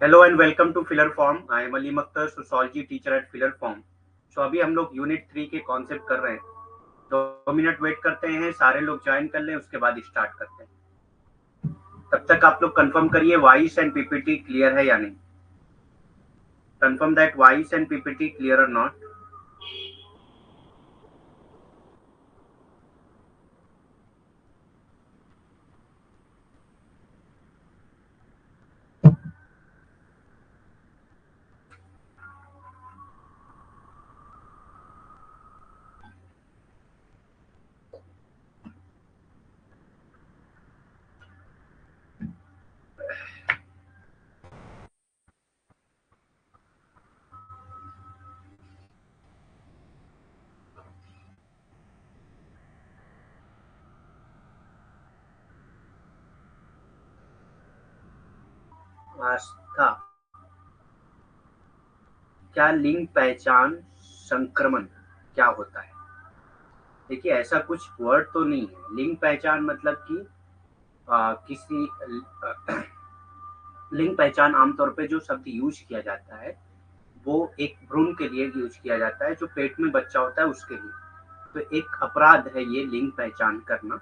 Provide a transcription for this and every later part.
Hello and welcome to filler form. I am Ali Akhtar, sociology teacher at filler form. So अभी हम लोग unit 3 के concept कर रहे हैं। 2 मिनट वेट करते हैं, सारे लोग ज्वाइन कर लें, उसके बाद स्टार्ट करते हैं। तब तक आप लोग कंफर्म करिए वॉइस एंड पीपीटी क्लियर है या नहीं। Confirm that voice and PPT clear और नॉट। आस्था, क्या लिंग पहचान संक्रमण क्या होता है? देखिए, ऐसा कुछ वर्ड तो नहीं है। लिंग पहचान मतलब कि किसी लिंग पहचान आमतौर पे जो शब्द यूज किया जाता है वो एक भ्रूण के लिए यूज किया जाता है, जो पेट में बच्चा होता है उसके लिए। तो एक अपराध है ये लिंग पहचान करना।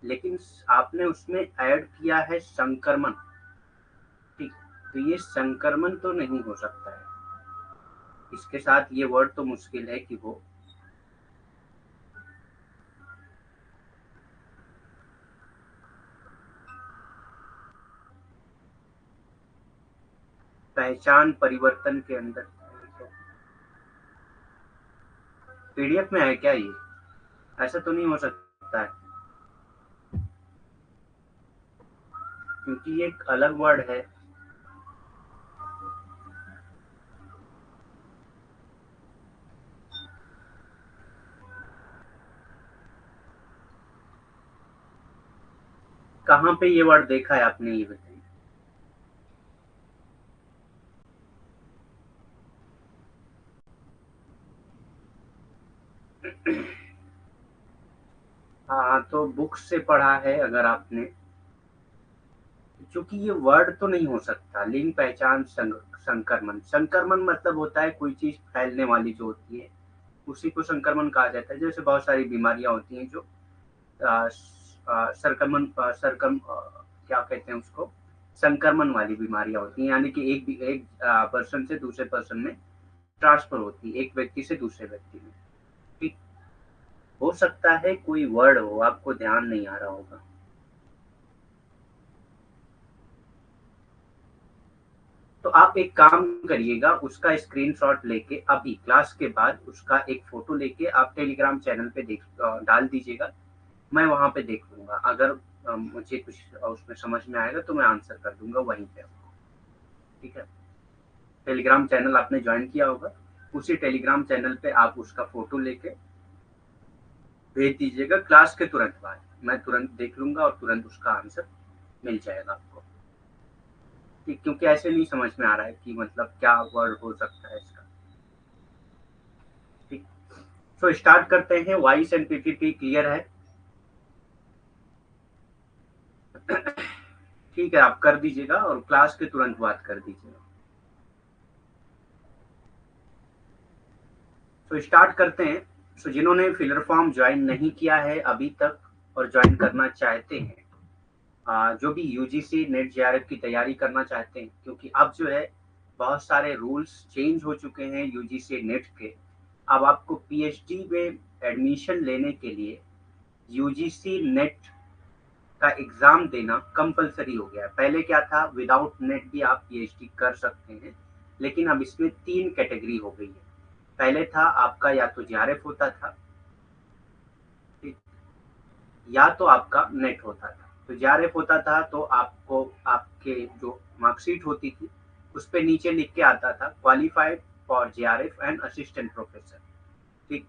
लेकिन आपने उसमें ऐड किया है संक्रमण। ठीक, तो ये संक्रमण तो नहीं हो सकता है। इसके साथ ये वर्ड तो मुश्किल है कि वो पहचान परिवर्तन के अंदर। पीडीएफ में है क्या ये? ऐसा तो नहीं हो सकता है, क्योंकि ये एक अलग वर्ड है। कहाँ पे ये वर्ड देखा है आपने, ये बताइए। हाँ, तो बुक से पढ़ा है अगर आपने। क्योंकि ये वर्ड तो नहीं हो सकता। लिंग पहचान संक्रमण। संक्रमण मतलब होता है कोई चीज फैलने वाली जो होती है, उसी को संक्रमण कहा जाता है। जैसे बहुत सारी बीमारियां होती हैं जो सरकमन सरकम क्या कहते हैं उसको, संक्रमण वाली बीमारियां होती हैं, यानी कि एक पर्सन से दूसरे पर्सन में ट्रांसफर होती है, एक व्यक्ति से दूसरे व्यक्ति में। ठीक, हो सकता है कोई वर्ड हो, आपको ध्यान नहीं आ रहा होगा। तो आप एक काम करिएगा, उसका स्क्रीनशॉट लेके अभी क्लास के बाद उसका एक फोटो लेके आप टेलीग्राम चैनल पे डाल दीजिएगा। मैं वहां पे देख लूंगा। अगर मुझे कुछ उसमें समझ में आएगा तो मैं आंसर कर दूंगा वहीं पे। ठीक है, टेलीग्राम चैनल आपने ज्वाइन किया होगा, उसी टेलीग्राम चैनल पे आप उसका फोटो लेके भेज दीजिएगा। क्लास के तुरंत बाद मैं तुरंत देख लूंगा और तुरंत उसका आंसर मिल जाएगा आपको। ठीक, क्योंकि ऐसे नहीं समझ में आ रहा है कि मतलब क्या वर्ड हो सकता है इसका। ठीक, तो स्टार्ट करते हैं। वॉइस एंड पीपीटी क्लियर है? ठीक है, आप कर दीजिएगा और क्लास के तुरंत बात कर दीजिएगा। तो स्टार्ट करते हैं। तो जिन्होंने फिलर फॉर्म ज्वाइन नहीं किया है अभी तक और ज्वाइन करना चाहते हैं, जो भी यूजीसी नेट जेआरएफ की तैयारी करना चाहते हैं, क्योंकि अब जो है बहुत सारे रूल्स चेंज हो चुके हैं यूजीसी नेट के। अब आपको पीएचडी में एडमिशन लेने के लिए यूजीसी नेट का एग्जाम देना कंपलसरी हो गया है। पहले क्या था, विदाउट नेट भी आप पीएचडी कर सकते हैं, लेकिन अब इसमें 3 कैटेगरी हो गई है। पहले था आपका या तो जेआरएफ होता था, या तो आपका नेट होता था। तो जेआरएफ होता था तो आपको आपके जो मार्कशीट होती थी उस पे नीचे लिख के आता था qualified for JRF and assistant professor. ठीक,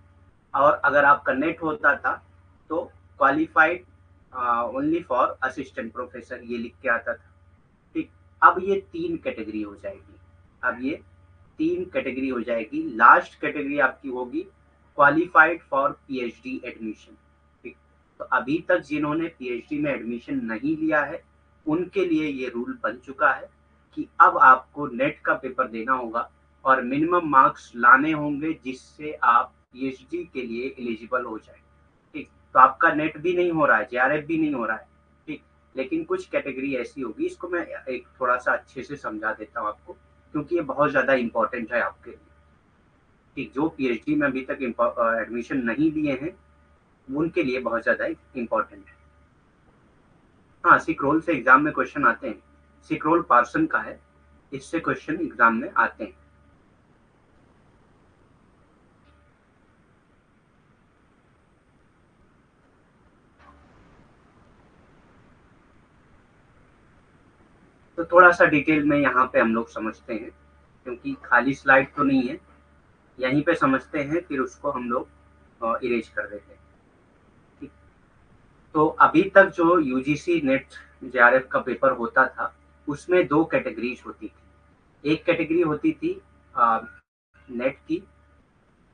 और अगर आपका नेट होता था तो qualified only for assistant professor, ये लिख के आता था। ठीक, अब ये 3 कैटेगरी हो जाएगी। अब ये 3 कैटेगरी हो जाएगी। लास्ट कैटेगरी आपकी होगी क्वालिफाइड फॉर पीएचडी एडमिशन। ठीक, तो अभी तक जिन्होंने पीएचडी में एडमिशन नहीं लिया है उनके लिए ये रूल बन चुका है कि अब आपको नेट का पेपर देना होगा और मिनिमम मार्क्स लाने होंगे जिससे आप पीएचडी के लिए एलिजिबल हो जाए। ठीक, तो आपका नेट भी नहीं हो रहा है, जेआरएफ भी नहीं हो रहा है। ठीक, लेकिन कुछ कैटेगरी ऐसी होगी, इसको मैं एक थोड़ा सा अच्छे से समझा देता हूँ आपको, क्योंकि ये बहुत ज्यादा इंपॉर्टेंट है आपके लिए। ठीक, जो पीएचडी में अभी तक एडमिशन नहीं लिए हैं उनके लिए बहुत ज्यादा इंपॉर्टेंट है। हाँ, सिक्रोल से एग्जाम में क्वेश्चन आते हैं। सिक्रोल पार्सन का है, इससे क्वेश्चन एग्जाम में आते हैं। तो थोड़ा सा डिटेल में यहाँ पे हम लोग समझते हैं, क्योंकि खाली स्लाइड तो नहीं है, यहीं पे समझते हैं फिर उसको हम लोग इरेज कर देते हैं। ठीक, तो अभी तक जो यूजीसी नेट जेआरएफ का पेपर होता था उसमें दो कैटेगरीज होती थी। एक कैटेगरी होती थी नेट की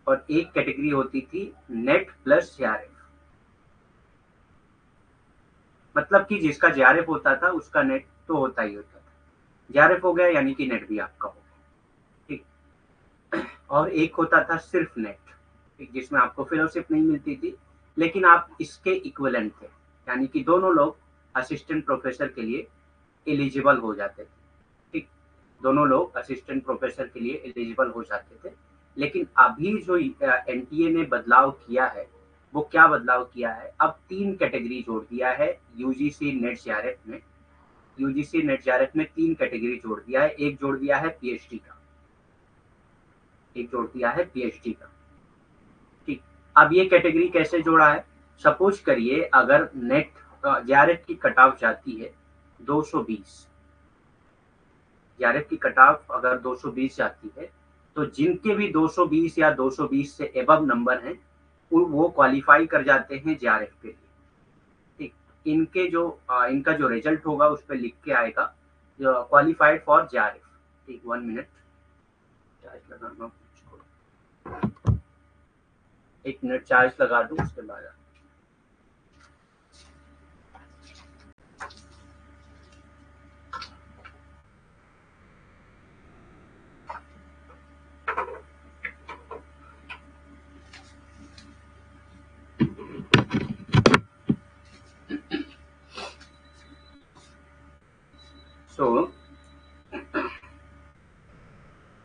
और एक कैटेगरी होती थी नेट प्लस जेआरएफ। मतलब कि जिसका जेआरएफ होता था उसका नेट तो होता ही होता था, जेआरएफ हो गया यानी कि नेट भी आपका हो गया। ठीक, और एक होता था सिर्फ नेट, जिसमें आपको फेलोशिप नहीं मिलती थी लेकिन आप इसके इक्विवेलेंट थे, यानी कि दोनों लोग असिस्टेंट प्रोफेसर के लिए एलिजिबल हो जाते थे। ठीक, दोनों लोग असिस्टेंट प्रोफेसर के लिए एलिजिबल हो जाते थे। लेकिन अभी जो एनटीए ने बदलाव किया है वो क्या बदलाव किया है, अब 3 कैटेगरी जोड़ दिया है यूजीसी नेट जेआरएफ में। यूजीसी नेट जेआरएफ में 3 कैटेगरी जोड़ दिया है। एक जोड़ दिया है पीएचडी का, एक जोड़ दिया है पीएचडी का। ठीक, अब ये कैटेगरी कैसे जोड़ा है, सपोज करिए अगर नेट जेआरएफ की कट ऑफ जाती है 220, जेआरएफ की कट ऑफ अगर 220 जाती है तो जिनके भी 220 या 220 से एबव नंबर हैं वो क्वालिफाई कर जाते हैं जेआरएफ के लिए। ठीक, इनके जो इनका जो रिजल्ट होगा उस पर लिख के आएगा क्वालिफाइड फॉर जेआरएफ। ठीक, 1 मिनट चार्ज लगाना, 1 मिनट चार्ज लगा दूं उसके बाद। सो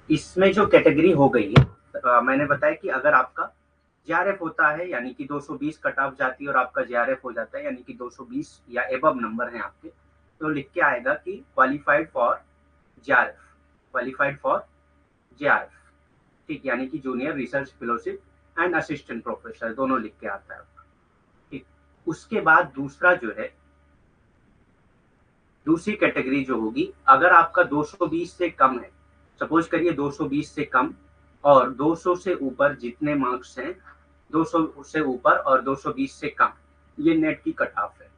इसमें जो कैटेगरी हो गई है, मैंने बताया कि अगर आपका जेआरएफ होता है यानी कि 220 कट ऑफ जाती है और आपका जेआरएफ हो जाता है यानी कि 220 या एबव नंबर है आपके, तो लिख के आएगा कि qualified for JRF, qualified for JRF. ठीक, यानी कि junior research fellowship and assistant professor दोनों लिख के आता है। ठीक, उसके बाद दूसरा जो है, दूसरी कैटेगरी जो होगी, अगर आपका 220 से कम है, सपोज करिए 220 से कम और 200 से ऊपर जितने मार्क्स हैं, 200 से ऊपर और 220 से कम, ये नेट की कट ऑफ है।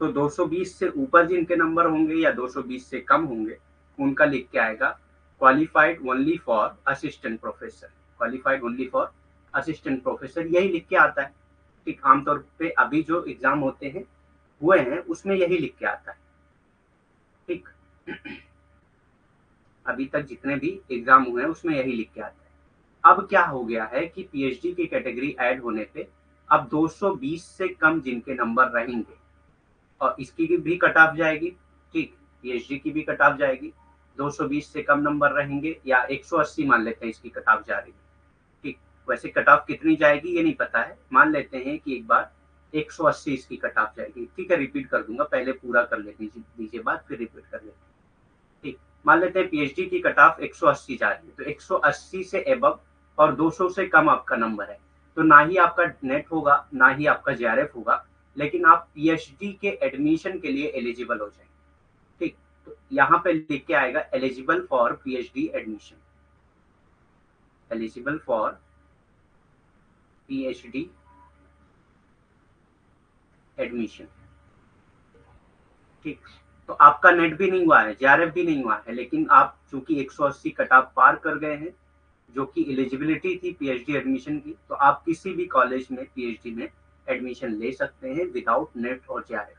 तो 220 से ऊपर जिनके नंबर होंगे या 220 से कम होंगे उनका लिख के आएगा qualified only for assistant professor, qualified only for assistant professor, यही लिख के आता है। ठीक, आमतौर पे अभी जो एग्जाम होते हैं हुए हैं उसमें यही लिख के आता है। ठीक, अभी तक जितने भी एग्जाम हुए हैं उसमें यही लिख के आता है। अब क्या हो गया है कि पीएचडी की कैटेगरी ऐड होने पे अब 220 से कम जिनके नंबर रहेंगे और इसकी भी कट ऑफ जाएगी। ठीक, पीएचडी की भी कट ऑफ जाएगी, 220 से कम नंबर रहेंगे या 180 मान लेते हैं इसकी कट ऑफ जा रही है। ठीक, वैसे कट ऑफ कितनी जाएगी ये नहीं पता है, मान लेते हैं कि एक बार 180 इसकी कट ऑफ जाएगी। ठीक है, रिपीट कर दूंगा, पहले पूरा कर लेने दीजिए बात फिर रिपीट कर लेते हैं। ठीक, मान लेते हैं पीएचडी की कट ऑफ 180 जा रही है, तो 180 से एबव और 200 से कम आपका नंबर है, तो ना ही आपका नेट होगा ना ही आपका जेआरएफ होगा, लेकिन आप पीएचडी के एडमिशन के लिए एलिजिबल हो जाएंगे। ठीक, तो यहाँ पे लिख के आएगा eligible for PhD admission, eligible for PhD admission. ठीक, तो आपका नेट भी नहीं हुआ है, जेआरएफ भी नहीं हुआ है, लेकिन आप चूंकि 180 कट ऑफ पार कर गए हैं जो कि एलिजिबिलिटी थी पीएचडी एडमिशन की, तो आप किसी भी कॉलेज में पीएचडी में एडमिशन ले सकते हैं विदाउट नेट और जेआरएफ।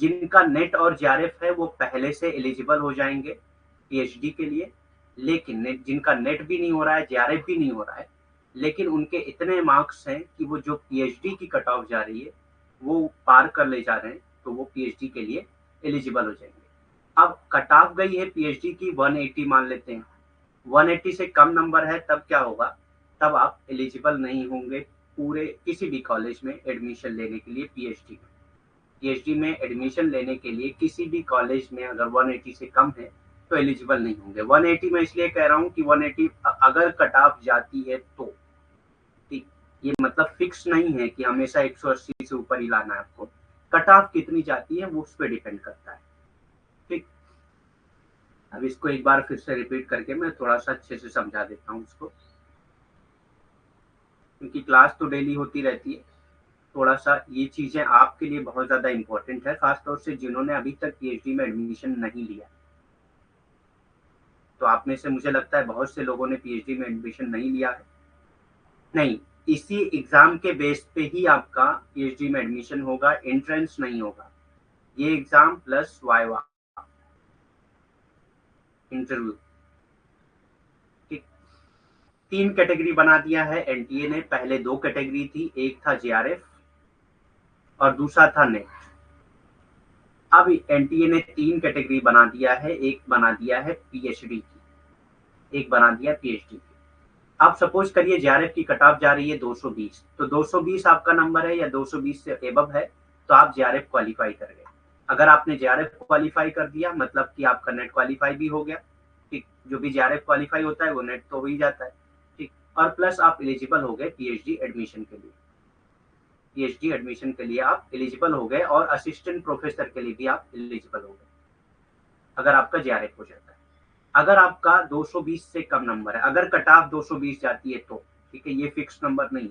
जिनका नेट और जेआरएफ है वो पहले से एलिजिबल हो जाएंगे पीएचडी के लिए, लेकिन जिनका नेट भी नहीं हो रहा है, जेआरएफ भी नहीं हो रहा है, लेकिन उनके इतने मार्क्स हैं कि वो जो पीएचडी की कट ऑफ जा रही है वो पार कर ले जा रहे हैं, तो वो पीएचडी के लिए एलिजिबल हो जाएंगे। अब कट ऑफ गई है पीएचडी की 180 मान लेते हैं, 180 से कम नंबर है, तब क्या होगा, तब आप एलिजिबल नहीं होंगे पूरे किसी भी कॉलेज में एडमिशन लेने के लिए। पीएचडी में एडमिशन लेने के लिए किसी भी कॉलेज में अगर 180 से कम है तो एलिजिबल नहीं होंगे। 180 मैं इसलिए कह रहा हूँ कि 180 अगर कट ऑफ जाती है तो ठीक, ये मतलब फिक्स नहीं है कि हमेशा 180 से ऊपर ही लाना है आपको, कट ऑफ कितनी जाती है वो उस पर डिपेंड करता है। ठीक, अब इसको एक बार फिर से रिपीट करके मैं थोड़ा सा अच्छे से समझा देता हूँ इसको, क्योंकि क्लास तो डेली होती रहती है। थोड़ा सा ये चीजें आपके लिए बहुत ज्यादा इंपॉर्टेंट है, खासतौर से जिन्होंने अभी तक पीएचडी में एडमिशन नहीं लिया। तो आप में से मुझे लगता है बहुत से लोगों ने पीएचडी में एडमिशन नहीं लिया है। नहीं, इसी एग्जाम के बेस पे ही आपका पीएचडी में एडमिशन होगा, एंट्रेंस नहीं होगा। ये एग्जाम प्लस वाइवा इंटरव्यू। ठीक, 3 कैटेगरी बना दिया है एनटीए ने। पहले 2 कैटेगरी थी, एक था जेआरएफ और दूसरा था नेट। अब एनटीए ने 3 कैटेगरी बना दिया है, एक बना दिया है पीएचडी की, एक बना दिया पीएचडी की। अब सपोज करिए जेआरएफ की कट ऑफ जा रही है 220, तो 220 आपका नंबर है या 220 से एबव है तो आप जेआरएफ क्वालिफाई कर गए। अगर आपने जेआरएफ क्वालिफाई कर दिया मतलब कि आपका नेट क्वालिफाई भी हो गया। ठीक, जो भी जेआरएफ क्वालिफाई होता है वो नेट तो हो ही जाता है। ठीक, और प्लस आप एलिजिबल हो गए पीएचडी एडमिशन के लिए। पीएचडी एडमिशन के लिए आप एलिजिबल हो गए और असिस्टेंट प्रोफेसर के लिए भी आप एलिजिबल हो गए अगर आपका जेआरएफ हो जाता है। अगर आपका 220 से कम नंबर है, अगर कट ऑफ 220 जाती है तो ठीक है, ये फिक्स नंबर नहीं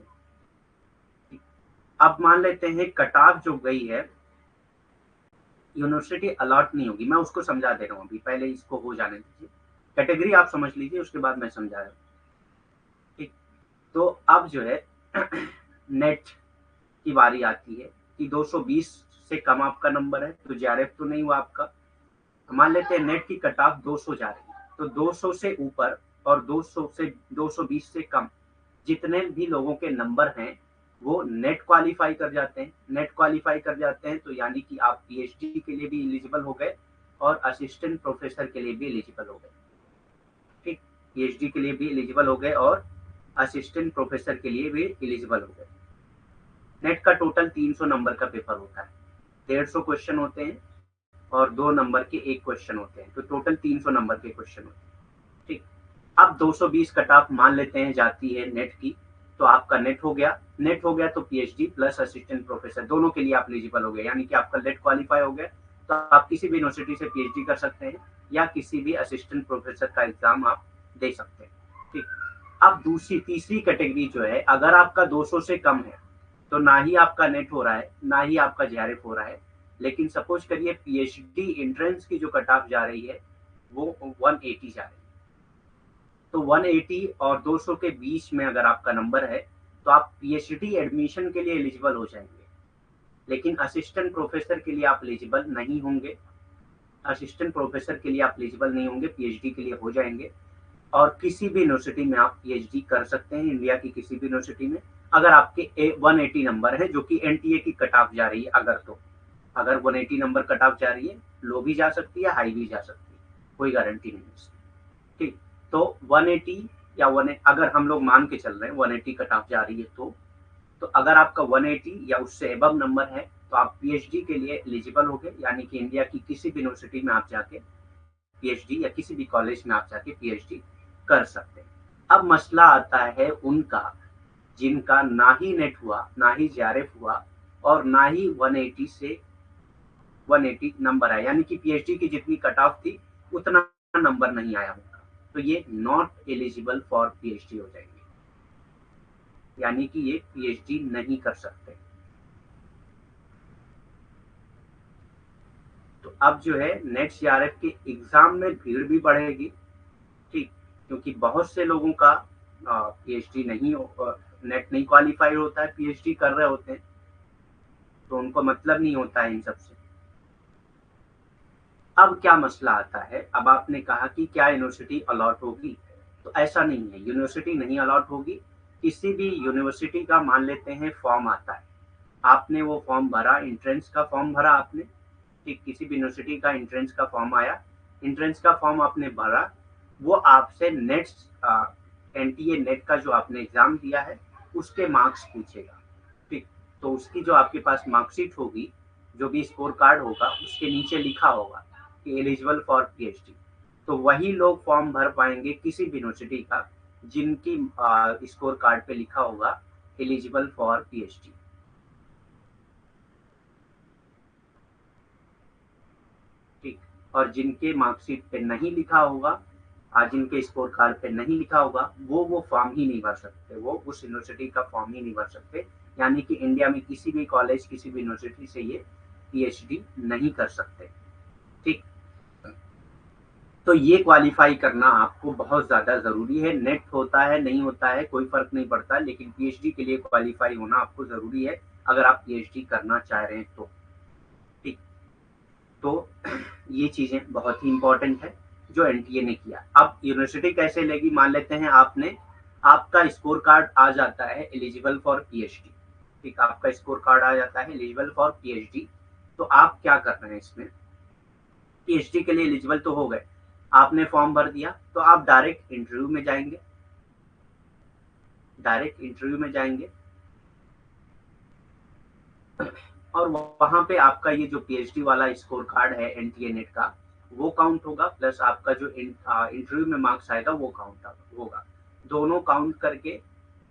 है। अब मान लेते हैं कट ऑफ जो गई है, यूनिवर्सिटी अलॉट नहीं होगी, मैं उसको समझा दे रहा हूँ अभी, पहले इसको हो जाने दीजिए, कैटेगरी आप समझ लीजिए, उसके बाद मैं समझा रहा हूँ। ठीक, तो अब जो है नेट की बारी आती है कि 220 से कम आपका नंबर है तो जेआरएफ तो नहीं हुआ आपका। मान लेते हैं नेट की कट ऑफ 200 जा रही है, तो 200 से ऊपर और 200 से 220 से कम जितने भी लोगों के नंबर हैं वो नेट क्वालिफाई कर जाते हैं। नेट क्वालिफाई कर जाते हैं तो यानी कि आप पीएचडी के लिए भी एलिजिबल हो गए और असिस्टेंट प्रोफेसर के लिए भी एलिजिबल हो गए। ठीक, पीएचडी के लिए भी एलिजिबल हो गए और असिस्टेंट प्रोफेसर के लिए भी एलिजिबल हो गए। नेट का टोटल 300 नंबर का पेपर होता है, 150 क्वेश्चन होते हैं और 2 नंबर के 1 क्वेश्चन होते हैं, तो टोटल 300 नंबर के क्वेश्चन होते हैं। ठीक, अब 220 कट ऑफ मान लेते हैं जाती है नेट की, तो आपका नेट हो गया। नेट हो गया तो पीएचडी प्लस असिस्टेंट प्रोफेसर दोनों के लिए आप एलिजिबल हो गए, यानी कि आपका नेट क्वालिफाई हो गया, तो आप किसी भी यूनिवर्सिटी से पीएचडी कर सकते हैं या किसी भी असिस्टेंट प्रोफेसर का एग्जाम आप दे सकते हैं। ठीक, अब तीसरी कैटेगरी जो है, अगर आपका 200 से कम है तो ना ही आपका नेट हो रहा है ना ही आपका जेआरएफ हो रहा है, लेकिन सपोज करिए पीएचडी एंट्रेंस की जो कट ऑफ जा रही है वो 180 जा रही है, तो 180 और 200 के बीच में अगर आपका नंबर है तो आप पीएचडी एडमिशन के लिए एलिजिबल हो जाएंगे, लेकिन असिस्टेंट प्रोफेसर के लिए आप एलिजिबल नहीं होंगे। असिस्टेंट प्रोफेसर के लिए आप एलिजिबल नहीं होंगे, पीएचडी के लिए हो जाएंगे और किसी भी यूनिवर्सिटी में आप पीएचडी कर सकते हैं, इंडिया की किसी भी यूनिवर्सिटी में, अगर आपके 180 नंबर है जो कि एनटीए की कट ऑफ जा रही है। अगर 180 नंबर कट ऑफ जा रही है, लो भी जा सकती है हाई भी जा सकती है, कोई गारंटी नहीं है। ठीक, तो 180 या अगर हम लोग मान के चल रहे हैं 180 कट ऑफ जा रही है तो अगर आपका 180 या उससे एबव नंबर है तो आप पीएचडी के लिए एलिजिबल हो गए, यानी कि इंडिया की किसी भी यूनिवर्सिटी में आप जाके पीएचडी या किसी भी कॉलेज में आप जाके पीएचडी कर सकते हैं। अब मसला आता है उनका जिनका ना ही नेट हुआ ना ही जेआरएफ हुआ और ना ही 180 से 180 नंबर आया, यानी कि पीएचडी की जितनी कट ऑफ थी उतना नंबर नहीं आया उनका, तो ये नॉट एलिजिबल फॉर पीएचडी हो जाएंगे, यानी कि ये पीएचडी नहीं कर सकते। तो अब जो है नेट जेआरएफ के एग्जाम में भीड़ भी बढ़ेगी। ठीक, क्योंकि बहुत से लोगों का पीएचडी नहीं नेट नहीं क्वालिफाई होता है, पीएचडी कर रहे होते हैं, तो उनको मतलब नहीं होता है इन सबसे। अब क्या मसला आता है, अब आपने कहा कि क्या यूनिवर्सिटी अलॉट होगी, तो ऐसा नहीं है, यूनिवर्सिटी नहीं अलॉट होगी। किसी भी यूनिवर्सिटी का मान लेते हैं फॉर्म आता है, आपने वो फॉर्म भरा, एंट्रेंस का फॉर्म भरा आपने, ठीक, किसी भी यूनिवर्सिटी का एंट्रेंस का फॉर्म आया, एंट्रेंस का फॉर्म आपने भरा, वो आपसे नेट एनटीए नेट का जो आपने एग्जाम दिया है उसके मार्क्स पूछेगा, ठीक। तो उसकी जो आपके पास मार्कशीट होगी, जो भी स्कोर कार्ड होगा, उसके नीचे लिखा होगा कि एलिजिबल फॉर पीएचडी। तो वही लोग फॉर्म भर पाएंगे किसी भी यूनिवर्सिटी का जिनकी स्कोर कार्ड पे लिखा होगा एलिजिबल फॉर पीएचडी, ठीक। और जिनके मार्कशीट पे नहीं लिखा होगा, आज जिनके स्कोर कार्ड पे नहीं लिखा होगा, वो फॉर्म ही नहीं भर सकते, वो उस यूनिवर्सिटी का फॉर्म ही नहीं भर सकते। यानी कि इंडिया में किसी भी कॉलेज, किसी भी यूनिवर्सिटी से ये पीएचडी नहीं कर सकते, ठीक। तो ये क्वालिफाई करना आपको बहुत ज्यादा जरूरी है। नेट होता है नहीं होता है कोई फर्क नहीं पड़ता, लेकिन पीएचडी के लिए क्वालिफाई होना आपको जरूरी है अगर आप पीएचडी करना चाह रहे हैं तो, ठीक। तो ये चीजें बहुत ही इंपॉर्टेंट है जो एनटीए ने किया। अब यूनिवर्सिटी कैसे लेगी, मान लेते हैं आपने, आपका स्कोर कार्ड आ जाता है एलिजिबल फॉर पीएचडी, ठीक, आपका स्कोर कार्ड आ जाता है एलिजिबल फॉर पीएचडी। तो आप क्या कर रहे हैं इसमें, पीएचडी के लिए एलिजिबल तो हो गए, आपने फॉर्म भर दिया, तो आप डायरेक्ट इंटरव्यू में जाएंगे, डायरेक्ट इंटरव्यू में जाएंगे, और वहां पे आपका ये जो पीएचडी वाला स्कोर कार्ड है एनटीए नेट का, वो काउंट होगा, प्लस आपका जो इंटरव्यू में मार्क्स आएगा वो काउंट होगा। दोनों काउंट करके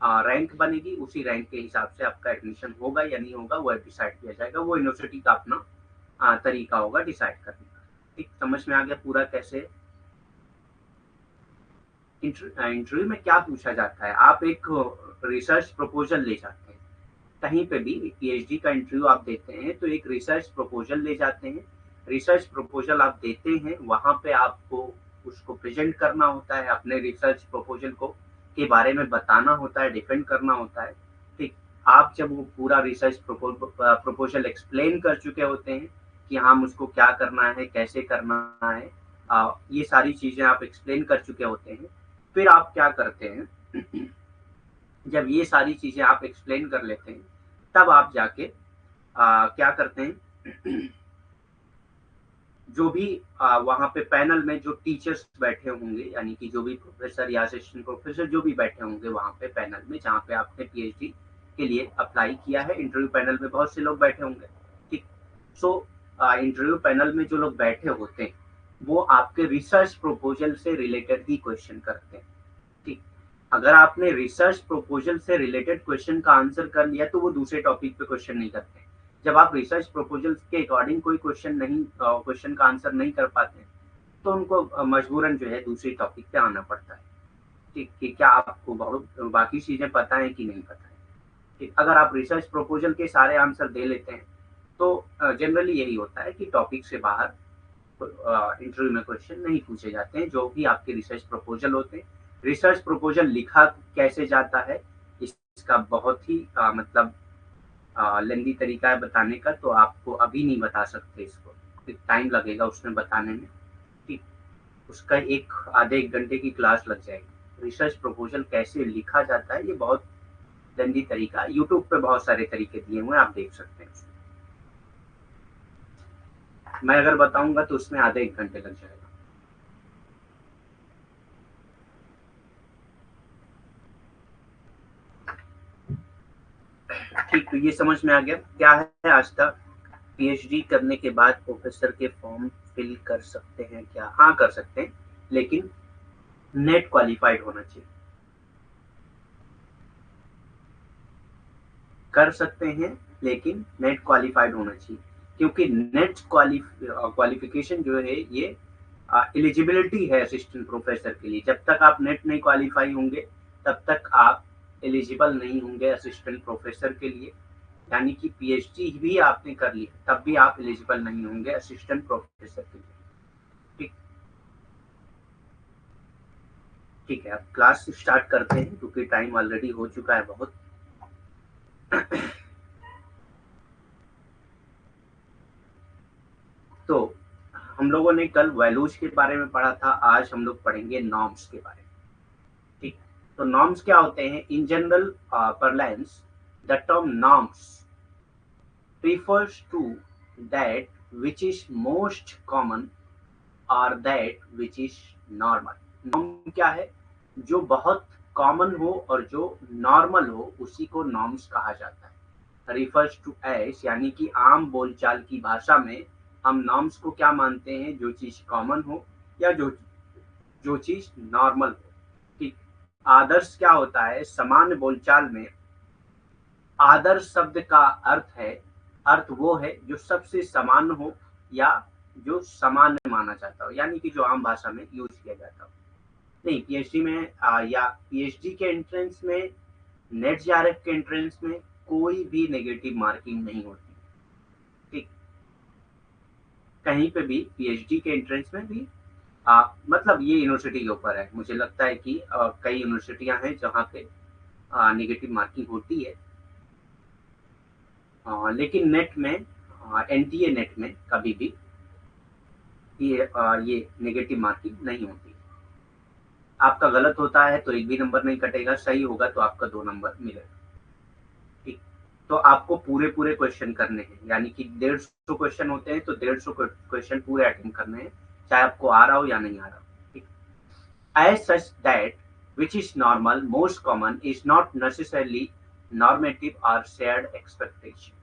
रैंक बनेगी, उसी रैंक के हिसाब से आपका एडमिशन होगा या नहीं होगा वो डिसाइड किया जाएगा। वो यूनिवर्सिटी का अपना तरीका होगा डिसाइड करने का, ठीक। समझ में आ गया पूरा कैसे इंटरव्यू में क्या पूछा जाता है। आप एक रिसर्च प्रपोजल ले जाते हैं, कहीं पे भी पीएचडी का इंटरव्यू आप देते हैं तो एक रिसर्च प्रपोजल ले जाते हैं, रिसर्च प्रपोजल आप देते हैं, वहां पे आपको उसको प्रेजेंट करना होता है, अपने रिसर्च प्रपोजल को के बारे में बताना होता है, डिफेंड करना होता है, ठीक। आप जब वो पूरा रिसर्च प्रपोजल एक्सप्लेन कर चुके होते हैं कि हाँ मुझको क्या करना है, कैसे करना है, ये सारी चीजें आप एक्सप्लेन कर चुके होते हैं, फिर आप क्या करते हैं, जब ये सारी चीजें आप एक्सप्लेन कर लेते हैं, तब आप जाके क्या करते हैं, जो भी वहां पे पैनल में जो टीचर्स बैठे होंगे, यानी कि जो भी प्रोफेसर या असिस्टेंट प्रोफेसर जो भी बैठे होंगे वहां पे पैनल में, जहाँ पे आपने पीएचडी के लिए अप्लाई किया है, इंटरव्यू पैनल में बहुत से लोग बैठे होंगे, ठीक। सो इंटरव्यू पैनल में जो लोग बैठे होते हैं वो आपके रिसर्च प्रपोजल से रिलेटेड ही क्वेश्चन करते हैं, ठीक। अगर आपने रिसर्च प्रपोजल से रिलेटेड क्वेश्चन का आंसर कर लिया तो वो दूसरे टॉपिक पे क्वेश्चन नहीं करते। जब आप रिसर्च प्रपोजल के अकॉर्डिंग कोई क्वेश्चन का आंसर नहीं कर पाते तो उनको मजबूरन जो है दूसरी टॉपिक पे आना पड़ता है, ठीक, कि क्या आपको बहुत बाकी चीजें पता है कि नहीं पता है, ठीक। अगर आप रिसर्च प्रपोजल के सारे आंसर दे लेते हैं तो जनरली यही होता है कि टॉपिक से बाहर इंटरव्यू में क्वेश्चन नहीं पूछे जाते हैं जो भी आपके रिसर्च प्रपोजल होते हैं। रिसर्च प्रपोजल लिखा कैसे जाता है इसका बहुत ही मतलब लेंदी तरीका है बताने का, तो आपको अभी नहीं बता सकते इसको, टाइम लगेगा उसमें बताने में, ठीक। उसका आधे एक घंटे की क्लास लग जाएगी। रिसर्च प्रपोजल कैसे लिखा जाता है ये बहुत लेंदी तरीका, यूट्यूब पे बहुत सारे तरीके दिए हुए हैं, आप देख सकते हैं। मैं अगर बताऊंगा तो उसमें आधे एक घंटे लग जाएगा। ठीक, तो ये समझ में आ गया क्या है आज तक पीएचडी करने के बाद प्रोफेसर के फॉर्म फिल कर सकते हैं क्या? हाँ कर सकते हैं, लेकिन नेट क्वालिफाइड होना चाहिए। कर सकते हैं लेकिन नेट क्वालिफाइड होना चाहिए, क्योंकि नेट क्वालिफिकेशन जो है ये एलिजिबिलिटी है असिस्टेंट प्रोफेसर के लिए। जब तक आप नेट नहीं क्वालिफाई होंगे तब तक आप एलिजिबल नहीं होंगे असिस्टेंट प्रोफेसर के लिए, यानी कि पीएचडी भी आपने कर ली तब भी आप एलिजिबल नहीं होंगे असिस्टेंट प्रोफेसर के लिए, ठीक। ठीक है, अब क्लास स्टार्ट करते हैं क्योंकि टाइम ऑलरेडी हो चुका है बहुत। तो हम लोगों ने कल वैल्यूज के बारे में पढ़ा था, आज हम लोग पढ़ेंगे नॉर्म्स के बारे में। ठीक, तो नॉर्म्स क्या होते हैं? In general parlance, the term norms refers to that which is most common or that which is normal। Norm क्या है? जो बहुत कॉमन हो और जो नॉर्मल हो उसी को नॉर्म्स कहा जाता है। रिफर्स टू एज यानी कि आम बोलचाल की भाषा में हम नॉर्म्स को क्या मानते हैं? जो चीज कॉमन हो या जो चीज नॉर्मल हो। ठीक, आदर्श क्या होता है? सामान्य बोलचाल में आदर्श शब्द का अर्थ वो है जो सबसे समान हो या जो सामान्य माना जाता हो, यानी कि जो आम भाषा में यूज किया जाता हो। नहीं, पीएचडी में या पीएचडी के एंट्रेंस में, नेट जेआरएफ के एंट्रेंस में कोई भी नेगेटिव मार्किंग नहीं होती। ठीक, कहीं पे भी पीएचडी के एंट्रेंस में भी मतलब ये यूनिवर्सिटी के ऊपर है। मुझे लगता है कि कई यूनिवर्सिटियां हैं जहाँ पे नेगेटिव मार्किंग होती है, लेकिन नेट में, एनटीए नेट में कभी भी ये नेगेटिव मार्किंग नहीं होती। आपका गलत होता है तो एक भी नंबर नहीं कटेगा, सही होगा तो आपका 2 नंबर मिलेगा। ठीक, तो आपको पूरे क्वेश्चन करने हैं, यानी कि 150 क्वेश्चन होते हैं तो 150 क्वेश्चन पूरे अटेंड करने हैं, चाहे आपको आ रहा हो या नहीं आ रहा हो। ठीक, as such that which is normal, most common is not necessarily normative or shared expectation।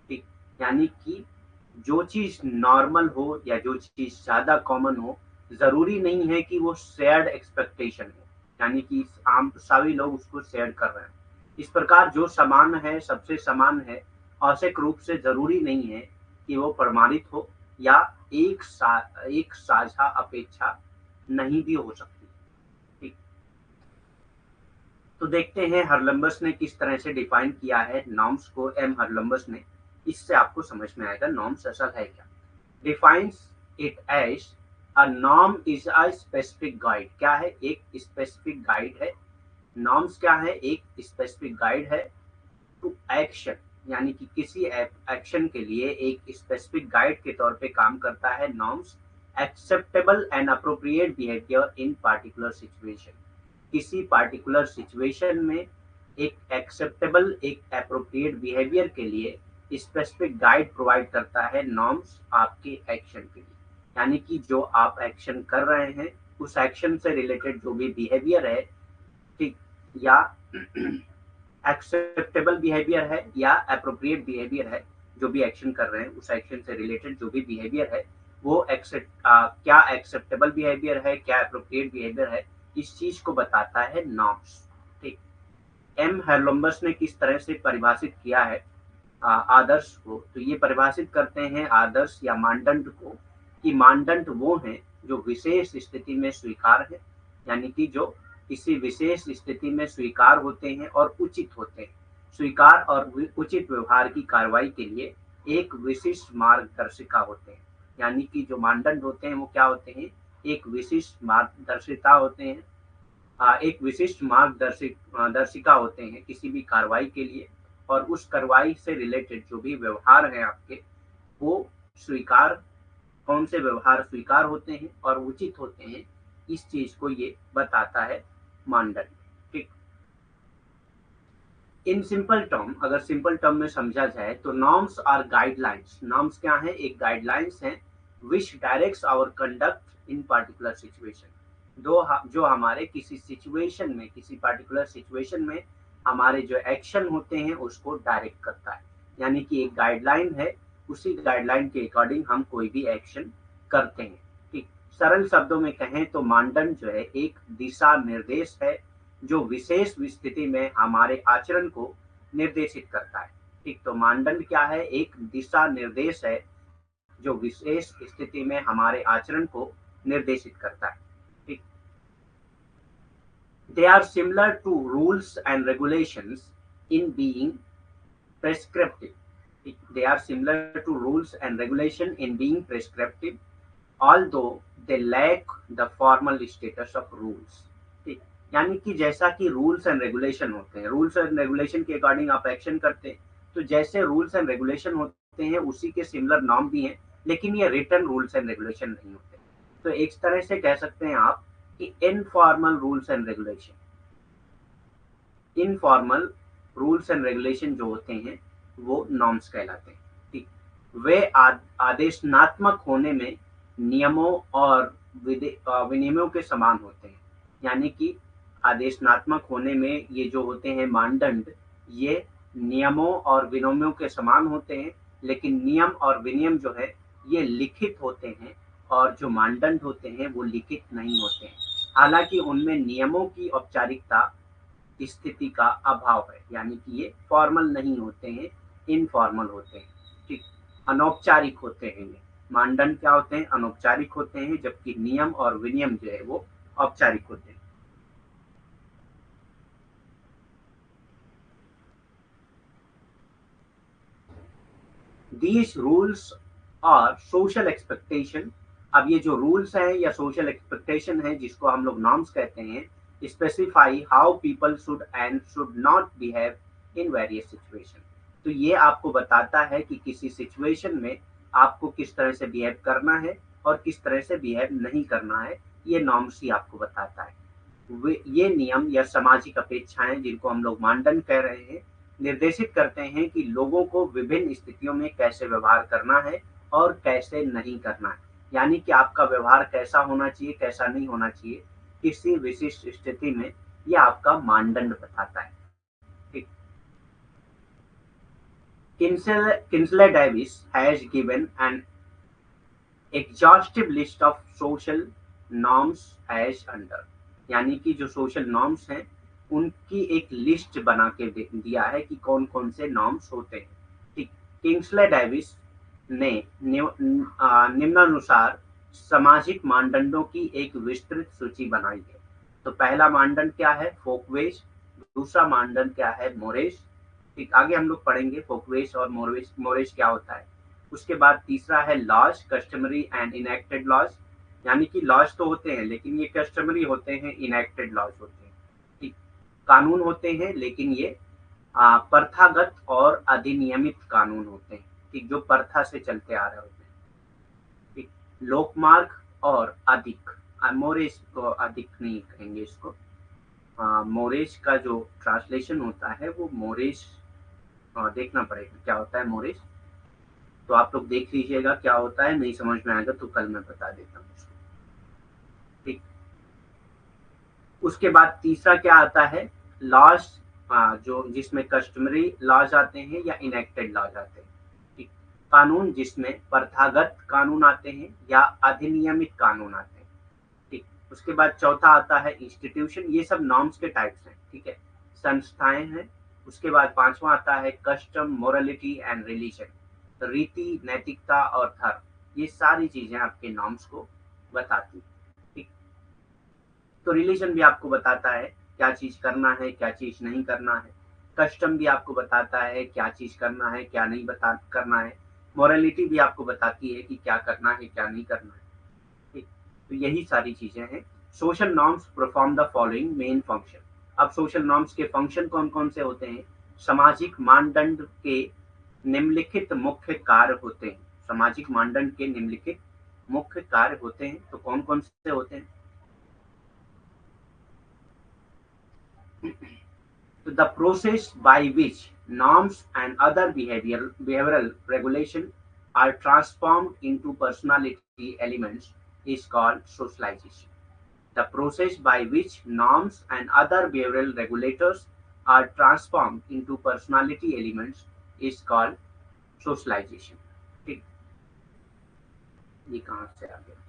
ठीक, यानी कि जो चीज नॉर्मल हो या जो चीज ज्यादा कॉमन हो, जरूरी नहीं है कि वो शेयर्ड एक्सपेक्टेशन है, यानी कि आम सभी लोग उसको शेयर कर रहे हैं। इस प्रकार जो समान है, सबसे समान है, आवश्यक रूप से जरूरी नहीं है कि वो प्रमाणित हो या एक साझा अपेक्षा नहीं भी हो सकती। ठीक, तो देखते हैं हरलम्बस ने किस तरह से डिफाइन किया है नॉर्म्स को। एम हरलम्बस ने, इससे आपको समझ में आएगा नॉर्म्स असल है क्या। Defines it as a norm is a specific guide. क्या है? एक स्पेसिफिक गाइड है। नॉर्म्स क्या है? एक स्पेसिफिक गाइड है टू एक्शन, यानी कि किसी एक्शन के लिए एक स्पेसिफिक गाइड के तौर पे काम करता है norms. Acceptable and appropriate behaviour in particular situation, किसी पार्टिकुलर सिचुएशन में एक एक्सेप्टेबल, एक अप्रोप्रिएट बिहेवियर के लिए स्पेसिफिक गाइड प्रोवाइड करता है नॉर्म्स आपके एक्शन के लिए, यानी कि जो आप एक्शन कर रहे हैं उस एक्शन से रिलेटेड जो भी बिहेवियर है, ठीक, या एक्सेप्टेबल बिहेवियर है या अप्रोप्रिएट बिहेवियर है, जो भी एक्शन कर रहे हैं उस एक्शन से रिलेटेड जो भी बिहेवियर है वो क्या एक्सेप्टेबल बिहेवियर है, क्या अप्रोप्रिएट बिहेवियर है, इस चीज को बताता है नॉर्म्स। ठीक, एम हरलम्बस ने किस तरह से परिभाषित किया है आदर्श को? तो ये परिभाषित करते हैं आदर्श या मानदंड को कि मानदंड वो हैं जो विशेष स्थिति में स्वीकार है, यानी कि जो किसी विशेष स्थिति में स्वीकार होते हैं और उचित होते हैं। स्वीकार और उचित व्यवहार की कार्रवाई के लिए एक विशिष्ट मार्गदर्शिका होते हैं, यानी कि जो मानदंड होते हैं वो क्या होते हैं? एक विशिष्ट मार्गदर्शिता होते हैं, एक विशिष्ट मार्गदर्शिका होते हैं किसी भी कार्रवाई के लिए, और उस कार्रवाई से रिलेटेड जो भी व्यवहार है आपके, वो स्वीकार, कौन से व्यवहार स्वीकार होते हैं और उचित होते हैं, इस चीज को ये बताता है मानदंड। ठीक, इन सिंपल टर्म, अगर सिंपल टर्म में समझा जाए तो नॉर्म्स आर गाइडलाइंस। नॉर्म्स क्या है? एक गाइडलाइंस है which directs our conduct in particular situation, जो हमारे किसी सिचुएशन में, किसी पार्टिकुलर सिचुएशन में हमारे जो एक्शन होते हैं उसको डायरेक्ट करता है, यानी कि एक गाइडलाइन है, उसी गाइडलाइन के अकॉर्डिंग हम कोई भी एक्शन करते हैं। ठीक, सरल शब्दों में कहें तो मानदंड जो है एक दिशा निर्देश है जो विशेष स्थिति में हमारे आचरण को निर्देशित करता है। ठीक, तो मानदंड क्या है? एक दिशा निर्देश है जो विशेष स्थिति में हमारे आचरण को निर्देशित करता है। ठीक, they are similar to rules and regulations in being prescriptive। they are similar to rules and regulation in being prescriptive although they lack the formal status of rules। ठीक, यानी कि जैसा कि रूल्स एंड रेगुलेशन होते हैं, rules and regulation के according आप action करते हैं, तो जैसे रूल्स एंड रेगुलेशन होते हैं उसी के सिमिलर नॉर्म भी हैं, लेकिन ये रिटन रूल्स एंड रेगुलेशन नहीं होते। तो एक तरह से कह सकते हैं आप कि informal rules and regulation, informal rules and regulation जो होते हैं वो नॉर्म्स कहलाते हैं। ठीक, वे आदेशनात्मक होने में नियमों और विनियमों के समान होते हैं। यानी कि आदेशनात्मक होने में ये जो होते हैं मानदंड, ये नियमों और विनियमों के समान होते हैं, लेकिन नियम और विनियम जो है ये लिखित होते हैं और जो मानदंड होते हैं वो लिखित नहीं होते हैं। हालांकि उनमें नियमों की औपचारिकता स्थिति का अभाव है, यानी कि ये फॉर्मल नहीं होते हैं, इनफॉर्मल होते हैं। ठीक, अनौपचारिक होते हैं ये मानदंड। क्या होते हैं? अनौपचारिक होते हैं, जबकि नियम और विनियम जो है वो औपचारिक होते हैं। These rules और सोशल एक्सपेक्टेशन। अब ये जो रूल्स हैं या सोशल एक्सपेक्टेशन है जिसको हम लोग नॉर्म्स कहते हैं, specify how people should and should not behave in various situation. तो ये आपको बताता है कि किसी सिचुएशन में आपको किस तरह से बिहेव करना है और किस तरह से बिहेव नहीं करना है। ये नॉर्म्स ही आपको बताता है। ये नियम या सामाजिक अपेक्षाएं जिनको हम लोग मानदंड कह रहे हैं, निर्देशित करते हैं कि लोगों को विभिन्न स्थितियों में कैसे व्यवहार करना है और कैसे नहीं करना है। यानी कि आपका व्यवहार कैसा होना चाहिए, कैसा नहीं होना चाहिए किसी विशिष्ट स्थिति में, यह आपका मानदंड बताता है। ठीक, Kingsley Davis has given an exhaustive list of social norms as under. यानी कि जो सोशल नॉर्म्स हैं उनकी एक लिस्ट बना के दिया है कि कौन कौन से नॉर्म्स होते हैं। ठीक, किंग्सले डेविस ने निम्नानुसार सामाजिक मानदंडों की एक विस्तृत सूची बनाई है। तो पहला मानदंड क्या है? फोकवेज। दूसरा मानदंड क्या है? मोरेश। ठीक, आगे हम लोग पढ़ेंगे फोकवेज और मोरेश मोरेश क्या होता है। उसके बाद तीसरा है laws, customary and enacted laws. यानी कि लॉज तो होते हैं लेकिन ये कस्टमरी होते हैं, इनेक्टेड लॉज होते हैं। ठीक, कानून होते हैं लेकिन ये प्रथागत और अधिनियमित कानून होते हैं। ठीक, जो प्रथा से चलते आ रहे होते हैं। ठीक, लोकमार्ग और अधिक। मोरेश को अधिक नहीं कहेंगे इसको। मोरेश का जो ट्रांसलेशन होता है वो मोरेश देखना पड़ेगा क्या होता है मोरेश। तो आप लोग देख लीजिएगा क्या होता है, नहीं समझ में आएगा तो कल मैं बता देता हूँ उसको। ठीक, उसके बाद तीसरा क्या आता है? लॉज, जो जिसमें कस्टमरी लॉज आते हैं या इनेक्टेड लॉज आते हैं। ठीक, कानून जिसमें प्रथागत कानून आते हैं या अधिनियमित कानून आते हैं। ठीक, उसके बाद चौथा आता है इंस्टीट्यूशन। ये सब नॉर्म्स के टाइप्स हैं। ठीक है, संस्थाएं हैं। उसके बाद पांचवा आता है कस्टम, मोरालिटी एंड रिलीजन। तो रीति, नैतिकता और धर्म, ये सारी चीजें आपके नॉर्म्स को बताती हैं। ठीक, तो रिलीजन भी आपको बताता है क्या चीज करना है, क्या चीज नहीं करना है। कस्टम भी आपको बताता है क्या चीज करना है, क्या नहीं बता करना है। मोरालिटी भी आपको बताती है कि क्या करना है, क्या नहीं करना है। ठीक, तो यही सारी चीजें हैं। Social norms perform the following main function. अब सोशल नॉर्म्स के फंक्शन कौन कौन से होते हैं? सामाजिक मानदंड के निम्नलिखित मुख्य कार्य होते हैं। सामाजिक मानदंड के निम्नलिखित मुख्य कार्य होते हैं। तो कौन कौन से होते हैं? तो the process by which norms and other behavioral regulation are transformed into personality elements is called socialization. The process by which norms and other behavioral regulators are transformed into personality elements is called socialization. ठीक, ये कहाँ से आ गया?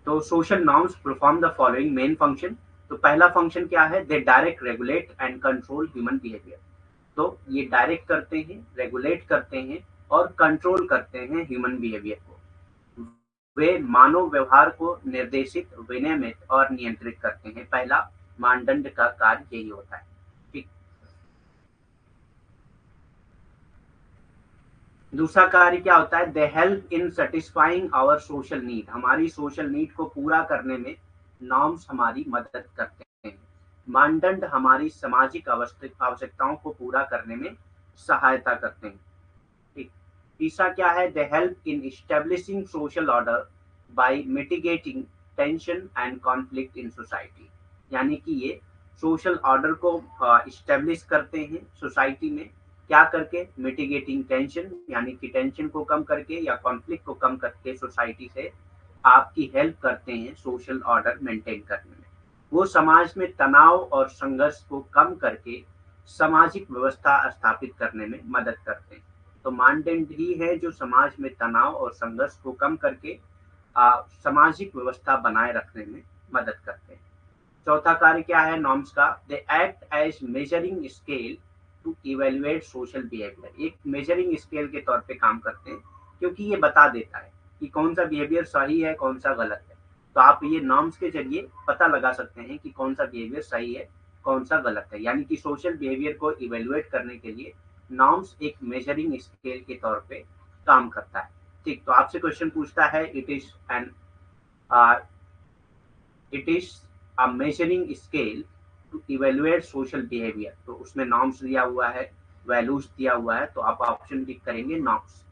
तो social norms perform the following main function. तो पहला function क्या है? They direct, regulate and control human behaviour. तो ये डायरेक्ट करते हैं, रेगुलेट करते हैं और कंट्रोल करते हैं ह्यूमन बिहेवियर को। वे मानव व्यवहार को निर्देशित, विनियमित और नियंत्रित करते हैं। पहला मानदंड का कार्य यही होता है। ठीक, दूसरा कार्य क्या होता है? They help in satisfying our social need. हमारी सोशल नीड को पूरा करने में नॉर्म्स हमारी मदद करते हैं। मानदंड हमारी सामाजिक आवश्यकताओं को पूरा करने में सहायता करते हैं। ठीक, तीसरा क्या है, they help in establishing social order by mitigating tension and conflict in society. यानी कि ये सोशल ऑर्डर को इस्टेब्लिश करते हैं सोसाइटी में, क्या करके, मिटिगेटिंग टेंशन यानी कि टेंशन को कम करके या कॉन्फ्लिक्ट को कम करके सोसाइटी से आपकी हेल्प करते हैं सोशल ऑर्डर मेंटेन करने में। वो समाज में तनाव और संघर्ष को कम करके सामाजिक व्यवस्था स्थापित करने में मदद करते हैं। तो मानदंड ही है जो समाज में तनाव और संघर्ष को कम करके सामाजिक व्यवस्था बनाए रखने में मदद करते हैं। चौथा कार्य क्या है नॉर्म्स का, they act as measuring scale to evaluate social behaviour. एक मेजरिंग स्केल के तौर पे काम करते हैं, क्योंकि ये बता देता है कि कौन सा बिहेवियर सही है, कौन सा गलत है। तो आप ये नॉर्म्स के जरिए पता लगा सकते हैं कि कौन सा बिहेवियर सही है, कौन सा गलत है। यानी कि सोशल बिहेवियर को इवेल्युएट करने के लिए नॉर्म्स एक मेजरिंग स्केल के तौर पे काम करता है। ठीक, तो आपसे क्वेश्चन पूछता है, it is a measuring scale to evaluate social behaviour. तो उसमें नॉर्म्स दिया हुआ है, वैल्यूज दिया हुआ है, तो आप ऑप्शन टिक करेंगे नॉर्म्स।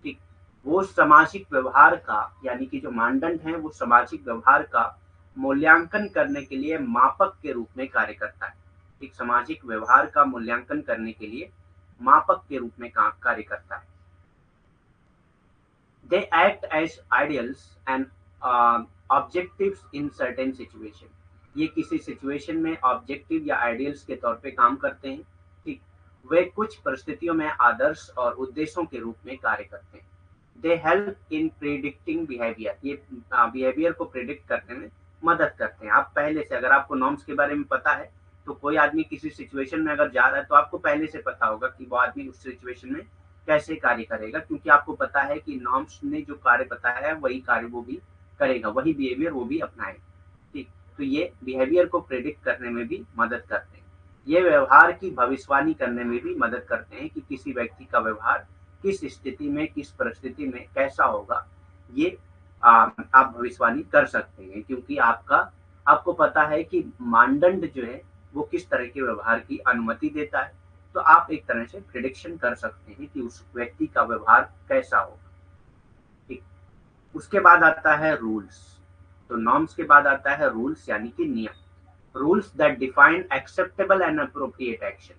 ठीक, वो सामाजिक व्यवहार का, यानी कि जो मानदंड है वो सामाजिक व्यवहार का मूल्यांकन करने के लिए मापक के रूप में कार्य करता है। एक सामाजिक व्यवहार का मूल्यांकन करने के लिए मापक के रूप में कार्य करता है। They act as ideals and objectives in certain situation। ये किसी सिचुएशन में ऑब्जेक्टिव या आइडियल्स के तौर पे काम करते हैं। ठीक, वे कुछ परिस्थितियों में आदर्श और उद्देश्यों के रूप में कार्य करते हैं। दे हेल्प इन प्रिडिक्टिंग बिहेवियर। ये बिहेवियर को प्रिडिक्ट करने में मदद करते हैं। आप पहले से, अगर आपको नॉर्म्स के बारे में पता है, तो कोई आदमी किसी सिचुएशन में अगर जा रहा है तो आपको पहले से पता होगा कि वो आदमी उस सिचुएशन में कैसे कार्य करेगा, क्योंकि आपको पता है कि नॉर्म्स ने जो कार्य बताया है वही कार्य वो भी करेगा, वही बिहेवियर वो भी अपनाएगा। ठीक, तो ये बिहेवियर को प्रेडिक्ट करने में भी मदद करते हैं। ये व्यवहार की भविष्यवाणी करने में भी मदद करते हैं कि किसी व्यक्ति का व्यवहार किस स्थिति में, किस परिस्थिति में कैसा होगा, ये आप भविष्यवाणी कर सकते हैं, क्योंकि आपको पता है कि मानदंड जो है वो किस तरह के व्यवहार की अनुमति देता है। तो आप एक तरह से प्रिडिक्शन कर सकते हैं कि उस व्यक्ति का व्यवहार कैसा होगा। ठीक, उसके बाद आता है रूल्स। तो नॉर्म्स के बाद आता है रूल्स, यानी कि नियम। Rules that define acceptable and appropriate action.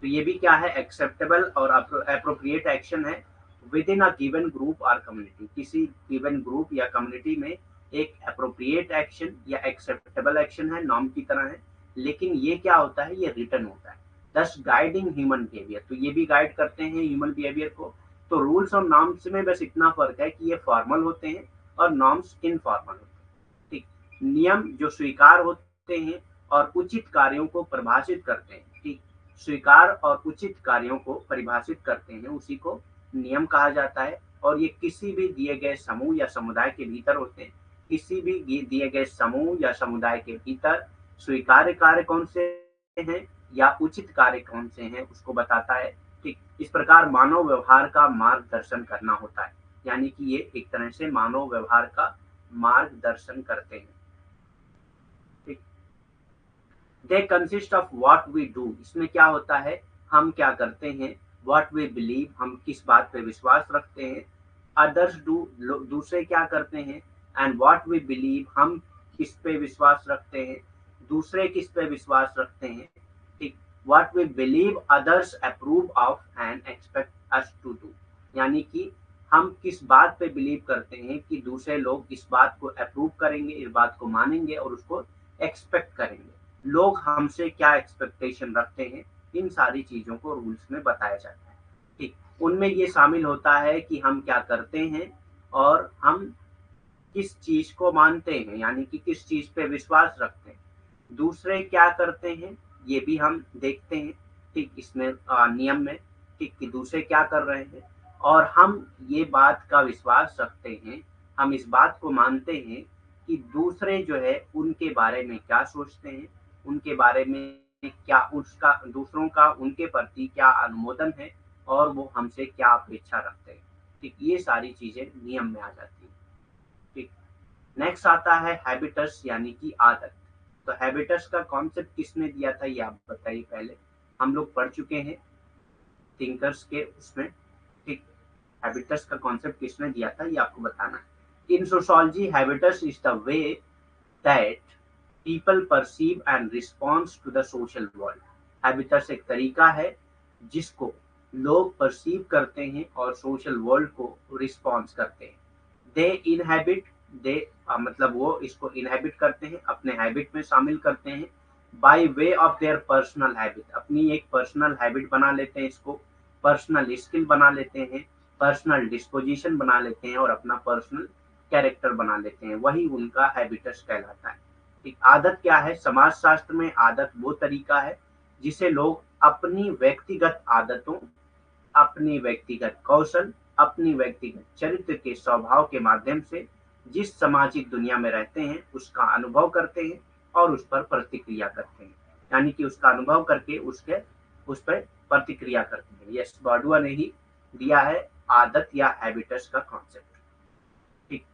तो ये भी क्या है, एक्सेप्टेबल और अप्रोप्रिएट एक्शन है with in a given group और कम्युनिटी। किसी गिवन ग्रुप या कम्युनिटी में एक अप्रोप्रिएट एक्शन या एक्सेप्टेबल एक्शन है, नॉर्म की तरह है, लेकिन ये क्या होता है, ये रिटन होता है। दस गाइडिंग ह्यूमन बिहेवियर, तो ये भी गाइड करते हैं ह्यूमन बिहेवियर को। तो रूल्स और नॉर्म्स में बस इतना फर्क है कि ये फॉर्मल होते हैं और नॉर्म्स इनफॉर्मल होते हैं। ठीक, नियम जो स्वीकार होते हैं और उचित कार्यों को परिभाषित करते हैं। ठीक, स्वीकार और उचित कार्यों को परिभाषित करते हैं, उसी को नियम कहा जाता है। और ये किसी भी दिए गए समूह या समुदाय के भीतर होते हैं। किसी भी दिए गए समूह या समुदाय के भीतर स्वीकार्य कार्य कौन से हैं या उचित कार्य कौन से हैं उसको बताता है। ठीक, इस प्रकार मानव व्यवहार का मार्गदर्शन करना होता है, यानी कि ये एक तरह से मानव व्यवहार का मार्गदर्शन करते हैं। ठीक, they consist of what we do. इसमें क्या होता है, हम क्या करते हैं, व्हाट वी बिलीव, हम किस बात पे विश्वास रखते हैं, अदर्स डू, दूसरे क्या करते हैं, एंड व्हाट वी बिलीव, हम किस पे विश्वास रखते हैं, दूसरे किस पे विश्वास रखते हैं। ठीक, what we believe others approve of and expect us to do. यानी कि हम किस बात पे बिलीव करते हैं कि दूसरे लोग इस बात को अप्रूव करेंगे, इस बात को मानेंगे और उसको एक्सपेक्ट करेंगे। लोग हमसे क्या एक्सपेक्टेशन रखते हैं, इन सारी चीजों को रूल्स में बताया जाता है। ठीक, उनमें ये शामिल होता है कि हम क्या करते हैं और हम किस चीज को मानते हैं, यानी कि किस चीज पे विश्वास रखते हैं। दूसरे क्या करते हैं ये भी हम देखते हैं। ठीक, इसमें नियम में, ठीक, कि दूसरे क्या कर रहे हैं और हम ये बात का विश्वास रखते हैं, हम इस बात को मानते हैं कि दूसरे जो है उनके बारे में क्या सोचते हैं, उनके बारे में क्या, उसका दूसरों का उनके प्रति क्या अनुमोदन है और वो हमसे क्या अपेक्षा रखते हैं। ठीक, ये सारी चीजें नियम में आ जाती हैं। ठीक, नेक्स्ट आता है हैबिटस, यानी कि आदत। तो हैबिटस का कॉन्सेप्ट किसने दिया था ये आप बताइए। पहले हम लोग पढ़ चुके हैं थिंकर्स के उसमें। ठीक, हैबिटस का कॉन्सेप्ट किसने दिया था ये आपको बताना है। In sociology habitus is the way that people perceive and response to the social world. Habitus एक तरीका है जिसको लोग परसीव करते हैं और सोशल वर्ल्ड को रिस्पॉन्स करते हैं। दे इनहैबिट, दे मतलब वो इसको इनहैबिट करते हैं, अपने हैबिट में शामिल करते हैं, by way of their personal habit, अपनी एक पर्सनल हैबिट बना लेते हैं, इसको पर्सनल स्किल बना लेते हैं, पर्सनल डिस्पोजिशन बना लेते हैं और अपना पर्सनल कैरेक्टर बना लेते हैं, वही उनका हैबिटस कहलाता है। ठीक, आदत क्या है? समाज शास्त्र में आदत वो तरीका है जिसे लोग अपनी व्यक्तिगत आदतों, अपनी व्यक्तिगत कौशल, अपनी व्यक्तिगत चरित्र के स्वभाव के माध्यम से जिस सामाजिक दुनिया में रहते हैं उसका अनुभव करते हैं और उस पर प्रतिक्रिया करते हैं। यानी कि उसका अनुभव करके उस पर प्रतिक्रिया करते हैं। यस, बार्डुआ ने ही दिया है आदत या हैबिटस का कॉन्सेप्ट। ठीक,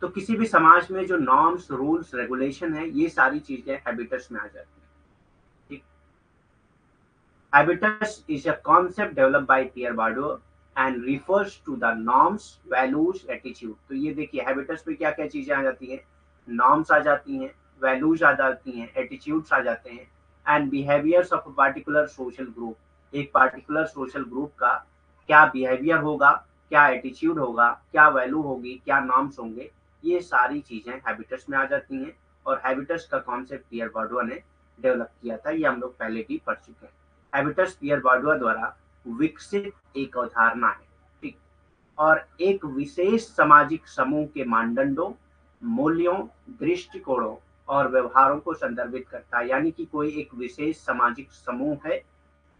तो किसी भी समाज में जो नॉर्म्स, रूल्स, रेगुलेशन है, ये सारी चीजें हैबिटस में आ जाती हैं। ठीक, habitus is a concept developed by Pierre Bourdieu and refers to the norms, values, attitude। तो ये देखिए habitus में क्या क्या चीजें आ जाती हैं? norms आ जाती हैं, values आ जाती हैं, attitudes आ जाते हैं, and behaviors of a particular social group। एक particular social group का क्या behavior होगा, क्या attitude होगा, क्या value होगी, क्या norms होंगे, ये सारी चीजें habitus में आ जाती हैं। और habitus का concept पियर बार्डुआ ने डेवलप किया था, ये हम लोग पहले भी पढ़ चुके हैं। हैबिटस पियर बार्डुआ द्वारा विकसित एक अवधारणा है। ठीक, और एक विशेष सामाजिक समूह के मानदंडों, मूल्यों, दृष्टिकोणों और व्यवहारों को संदर्भित करता है। यानी कि कोई एक विशेष सामाजिक समूह है,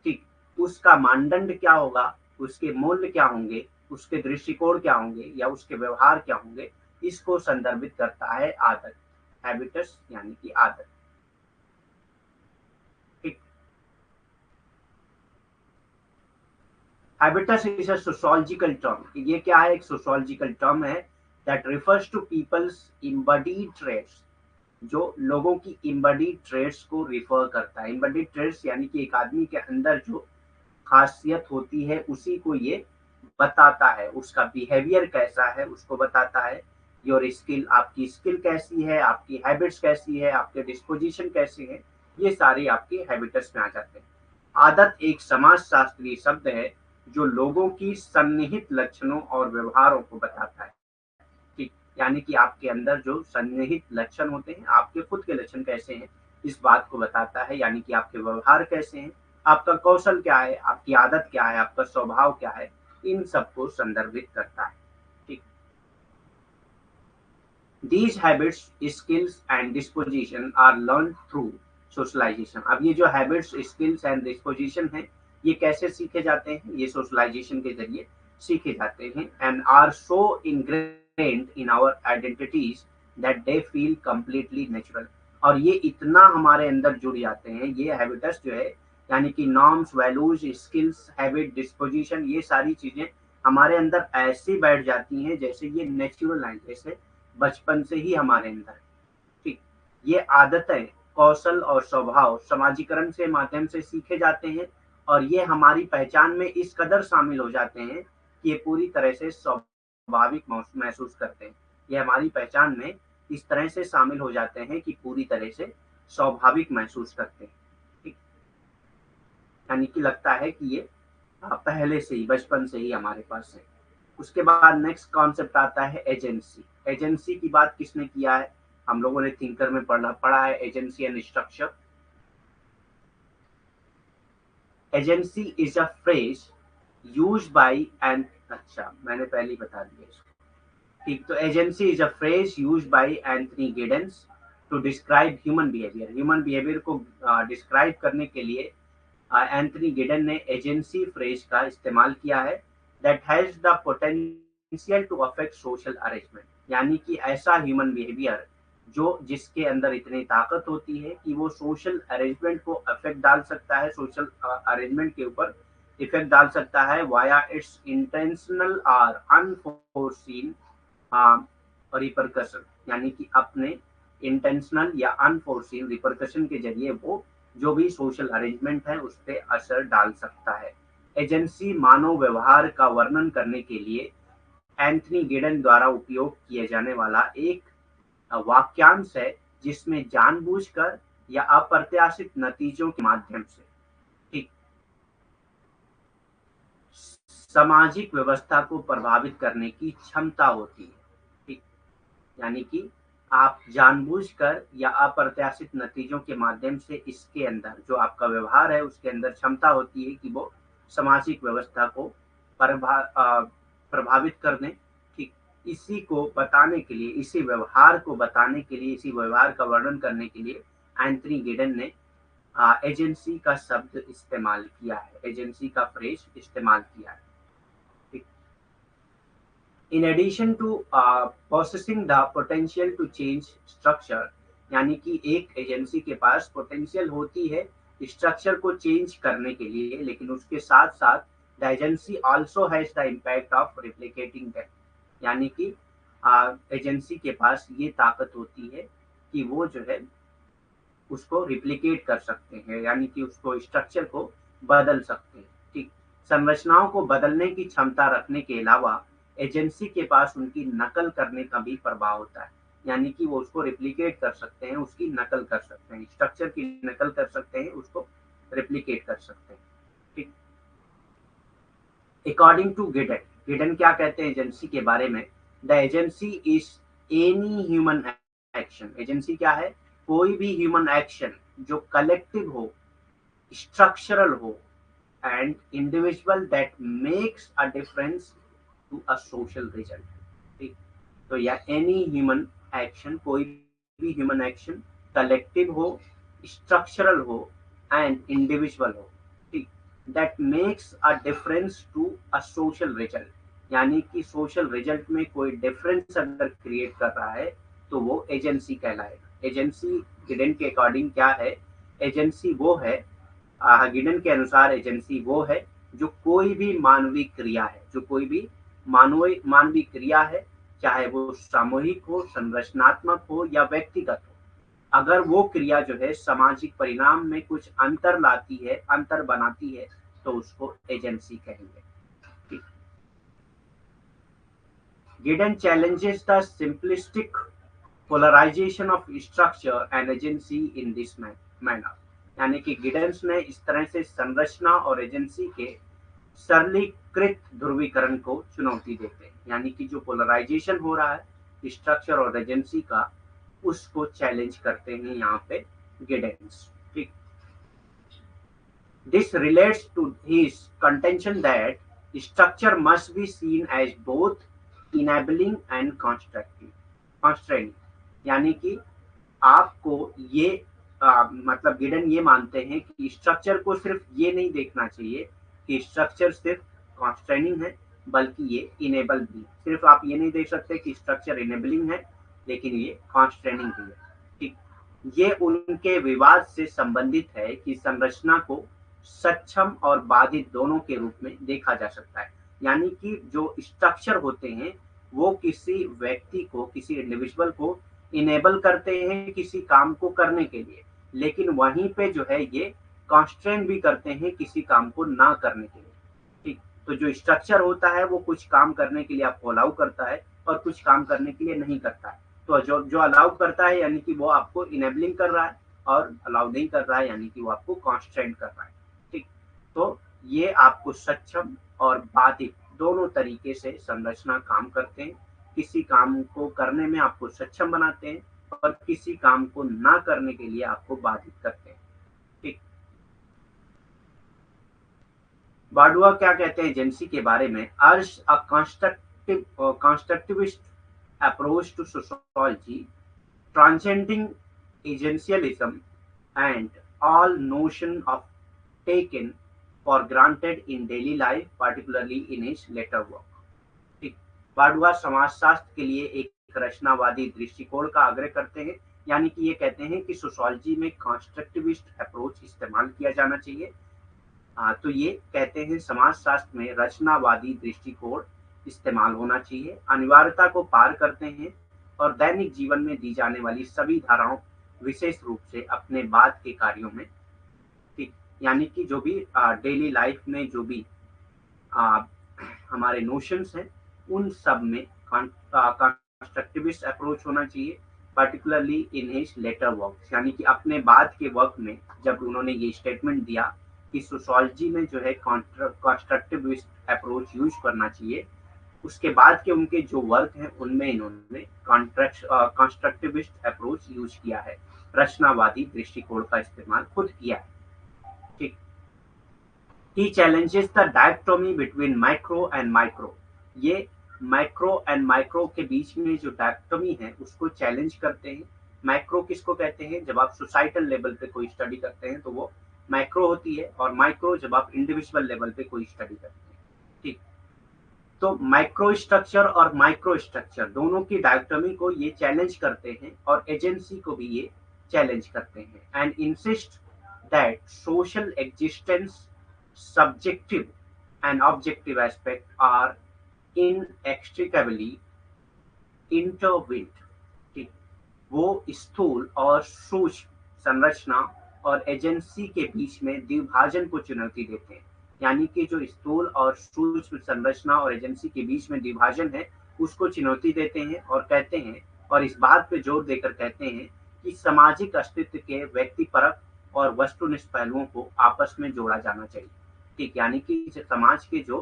ठीक, उसका मानदंड क्या होगा, उसके मूल्य क्या होंगे, उसके दृष्टिकोण क्या होंगे या उसके व्यवहार क्या होंगे, इसको संदर्भित करता है आदत, हैबिटस यानी कि आदत। ठीक, habitus is a sociological term. ये क्या है? एक सोशियोलॉजिकल टर्म है that refers to people's embodied traits, जो लोगों की इम्बडीड ट्रेट्स को रिफर करता है। इम्बडीड ट्रेट्स यानी कि एक आदमी के अंदर जो खासियत होती है उसी को ये बताता है, उसका बिहेवियर कैसा है उसको बताता है। योर स्किल, आपकी स्किल कैसी है, आपकी हैबिट्स कैसी है, आपके डिस्पोजिशन कैसे हैं, ये सारे आपके हैबिटस में आ जाते हैं। आदत एक समाज शास्त्रीय शब्द है जो लोगों की सन्निहित लक्षणों और व्यवहारों को बताता है। ठीक, यानी कि आपके अंदर जो सन्निहित लक्षण होते हैं, आपके खुद के लक्षण कैसे हैं, इस बात को बताता है। यानी कि आपके व्यवहार कैसे हैं, आपका कौशल क्या है, आपकी आदत क्या है, आपका स्वभाव क्या है, इन सबको संदर्भित करता है। ठीक, these habits, skills and disposition are learned through socialization। अब ये जो हैबिट्स, स्किल्स एंड डिस्पोजिशन है, ये कैसे सीखे जाते हैं? ये सोशलाइजेशन के जरिए सीखे जाते हैं। And are so ingrained in our identities that they feel completely natural. और ये इतना हमारे अंदर जुड़ जाते हैं, ये हैबिट्स जो है, यानी कि norms, values, skills, habit, disposition, ये सारी चीजें हमारे अंदर ऐसे बैठ जाती हैं जैसे ये नेचुरल है, जैसे बचपन से ही हमारे अंदर है। ठीक, ये आदतें, कौशल और स्वभाव समाजीकरण से माध्यम से सीखे जाते हैं और ये हमारी पहचान में इस कदर शामिल हो जाते हैं कि ये पूरी तरह से स्वाभाविक महसूस करते हैं। ये हमारी पहचान में इस तरह से शामिल हो जाते हैं कि पूरी तरह से स्वाभाविक महसूस करते हैं। ठीक, यानी कि लगता है कि ये पहले से ही, बचपन से ही हमारे पास है। उसके बाद नेक्स्ट कॉन्सेप्ट आता है एजेंसी। एजेंसी की बात किसने किया है? हम लोगों ने थिंकर में पढ़ा है agency and structure. Agency is a phrase used by an, अच्छा मैंने पहले ही बता दिया इसको। ठीक, तो agency is a phrase used by Anthony Giddens to describe human behaviour. Human behaviour को डिस्क्राइब करने के लिए एंथनी गिडन ने एजेंसी फ्रेज का इस्तेमाल किया है। That has the potential to affect social arrangement. यानी कि ऐसा ह्यूमन बिहेवियर जो जिसके अंदर इतनी ताकत होती है कि वो सोशल अरेंजमेंट को अफेक्ट डाल सकता है, सोशल अरेंजमेंट के ऊपर इफेक्ट डाल सकता है वाया इट्स इंटेंशनल और अनफोर्सीन रिपरकशन। यानी कि अपने इंटेंशनल या अनफोर्सीन रिपरकशन के जरिए वो जो भी सोशल अरेंजमेंट है उस पर असर डाल सकता है। एजेंसी मानव व्यवहार का वर्णन करने के लिए एंथनी गिडन द्वारा उपयोग किए जाने वाला एक वाक्यांश है, जिसमें जानबूझकर या अप्रत्याशित नतीजों के माध्यम से ठीक सामाजिक व्यवस्था को प्रभावित करने की क्षमता होती है। ठीक, यानी कि आप जानबूझकर या अप्रत्याशित नतीजों के माध्यम से इसके अंदर जो आपका व्यवहार है उसके अंदर क्षमता होती है कि वो सामाजिक व्यवस्था को प्रभावित कर दें। ठीक, इसी को बताने के लिए, इसी व्यवहार को बताने के लिए, इसी व्यवहार का वर्णन करने के लिए एंथनी गिडन ने एजेंसी का शब्द इस्तेमाल किया है, एजेंसी का फ्रेज इस्तेमाल किया है। In addition to possessing the potential to change structure, यानी कि एक एजेंसी के पास पोटेंशियल होती है स्ट्रक्चर को चेंज करने के लिए, लेकिन उसके साथ साथ the agency also has the impact of replicating that, यानी कि एजेंसी के पास ये ताकत होती है कि वो जो है उसको रिप्लिकेट कर सकते हैं, यानी कि उसको स्ट्रक्चर को बदल सकते हैं। ठीक, संरचनाओं को बदलने की क्षमता रखने के अलावा एजेंसी के पास उनकी नकल करने का भी प्रभाव होता है, यानी कि वो उसको रिप्लिकेट कर सकते हैं, उसकी नकल कर सकते हैं, स्ट्रक्चर की नकल कर सकते हैं, उसको रिप्लिकेट कर सकते हैं। ठीक, अकॉर्डिंग टू गिडन, गिडन क्या कहते हैं एजेंसी के बारे में? The agency is any human action, agency क्या है? कोई भी ह्यूमन एक्शन जो कलेक्टिव हो, स्ट्रक्चरल हो and individual that makes a difference to a social result. ठीक, तो या एनी ह्यूमन एक्शन, कोई भी ह्यूमन एक्शन कलेक्टिव हो, स्ट्रक्चरल हो एंड इंडिविजुअल हो, ठीक, that makes a difference to a social result, यानी कि सोशल रिजल्ट में कोई डिफरेंस अगर क्रिएट कर रहा है तो वो एजेंसी कहलाएगा। एजेंसी गिडन के अकॉर्डिंग क्या है? एजेंसी वो है, गिडन के अनुसार एजेंसी वो है जो कोई भी मानवीय क्रिया है, जो कोई भी मानवीय क्रिया है, चाहे वो सामूहिक हो, संरचनात्मक हो या व्यक्तिगत हो, अगर वो क्रिया जो है सामाजिक परिणाम में कुछ अंतर लाती है, अंतर बनाती है, तो उसको एजेंसी कहेंगे। ठीक, गिडन challenges the simplistic polarization of structure and agency in this manner, यानी कि गिडन्स ने इस तरह से संरचना और एजेंसी के सरलीकृत ध्रुवीकरण को चुनौती देते हैं, यानी कि जो पोलराइजेशन हो रहा है स्ट्रक्चर और एजेंसी का, उसको चैलेंज करते हैं यहाँ पे गिडन्स। ठीक, this relates to his contention that structure must be seen as both enabling and constraining, यानी कि आपको ये मतलब गिडन ये मानते हैं कि स्ट्रक्चर को सिर्फ ये नहीं देखना चाहिए कि स्ट्रक्चर सिर्फ कॉन्स्ट्रेनिंग है, बल्कि ये इनेबल भी है। सिर्फ आप ये नहीं देख सकते कि स्ट्रक्चर इनेबलिंग है, लेकिन ये कॉन्स्ट्रेनिंग भी है। ठीक, ये उनके विवाद से संबंधित है कि संरचना को सक्षम और बाधित दोनों के रूप में देखा जा सकता है, यानी कि जो स्ट्रक्चर होते हैं वो किसी व्यक्ति को, किसी इंडिविजुअल को इनेबल करते हैं किसी काम को करने के लिए, लेकिन वहीं पे जो है ये कॉन्स्ट्रेंट भी करते हैं किसी काम को ना करने के लिए। ठीक, तो जो स्ट्रक्चर होता है वो कुछ काम करने के लिए आपको अलाउ करता है और कुछ काम करने के लिए नहीं करता है। तो जो अलाउ करता है यानी कि वो आपको इनेबलिंग कर रहा है, और अलाउ नहीं कर रहा है यानी कि वो आपको कॉन्स्ट्रेंट कर रहा है। ठीक, तो ये आपको सक्षम और बाधित दोनों तरीके से संरचना काम करते हैं। किसी काम को करने में आपको सक्षम बनाते हैं और किसी काम को ना करने के लिए आपको बाधित करते हैं। ठीक, बाडुआ क्या कहते हैं एजेंसी के बारे में? Urge a constructivist approach to sociology transcending essentialism and all notion of taken for granted in daily life, particularly in his later work. ठीक, बाडुआ समाजशास्त्र के लिए एक रचनावादी दृष्टिकोण का आग्रह करते हैं, यानी कि ये कहते हैं कि सोशियोलॉजी में कंस्ट्रक्टिविस्ट अप्रोच इस्तेमाल किया जाना चाहिए। तो ये कहते हैं समाजशास्त्र में रचनावादी दृष्टिकोण इस्तेमाल होना चाहिए, अनिवार्यता को पार करते हैं और दैनिक जीवन में दी जाने वाली सभी धाराओं, विशेष रूप से अपने बाद के कार्यों में, ठीक, यानी कि जो भी डेली लाइफ में जो भी हमारे नोशंस हैं उन सब में कंस्ट्रक्टिविस्ट अप्रोच होना चाहिए, particularly in his later work, यानी कि अपने बाद के वर्क में जब उन्होंने ये स्टेटमेंट दिया कि सोशोलॉजी में जो है कंस्ट्रक्टिविस्ट अप्रोच यूज करना चाहिए, उसके बाद के उनके जो वर्क हैं उनमें इन्होंने कंस्ट्रक्टिविस्ट अप्रोच यूज किया है, रचनावादी दृष्टिकोण का इस्तेमाल खुद किया है। ठीक। He challenges the dichotomy between macro and micro. ये माइक्रो एंड माइक्रो के बीच में जो डायकोटोमी है उसको चैलेंज करते हैं। माइक्रो किसको कहते हैं? जब आप सोसाइटल लेवल पे कोई स्टडी करते हैं तो वो माइक्रो होती है, और माइक्रो जब आप इंडिविजुअल लेवल पे कोई स्टडी करते हैं। ठीक। तो माइक्रो स्ट्रक्चर और माइक्रो स्ट्रक्चर दोनों की डायकोटोमी को ये चैलेंज करते हैं, और एजेंसी को भी ये चैलेंज करते हैं, and insist that social existence, subjective and objective aspect are inextricably intertwined। ठीक। वो स्थूल और सूक्ष्म संरचना और एजेंसी के बीच में द्विभाजन को चुनौती देते हैं, यानी कि जो स्थूल और सूक्ष्म संरचना और एजेंसी के बीच में द्विभाजन है उसको चुनौती देते हैं, और कहते हैं, और इस बात पे जोर देकर कहते हैं कि सामाजिक अस्तित्व के व्यक्तिपरक और वस्तुनिष्ठ पहलुओं को आपस में जोड़ा जाना चाहिए। ठीक। यानी कि समाज के जो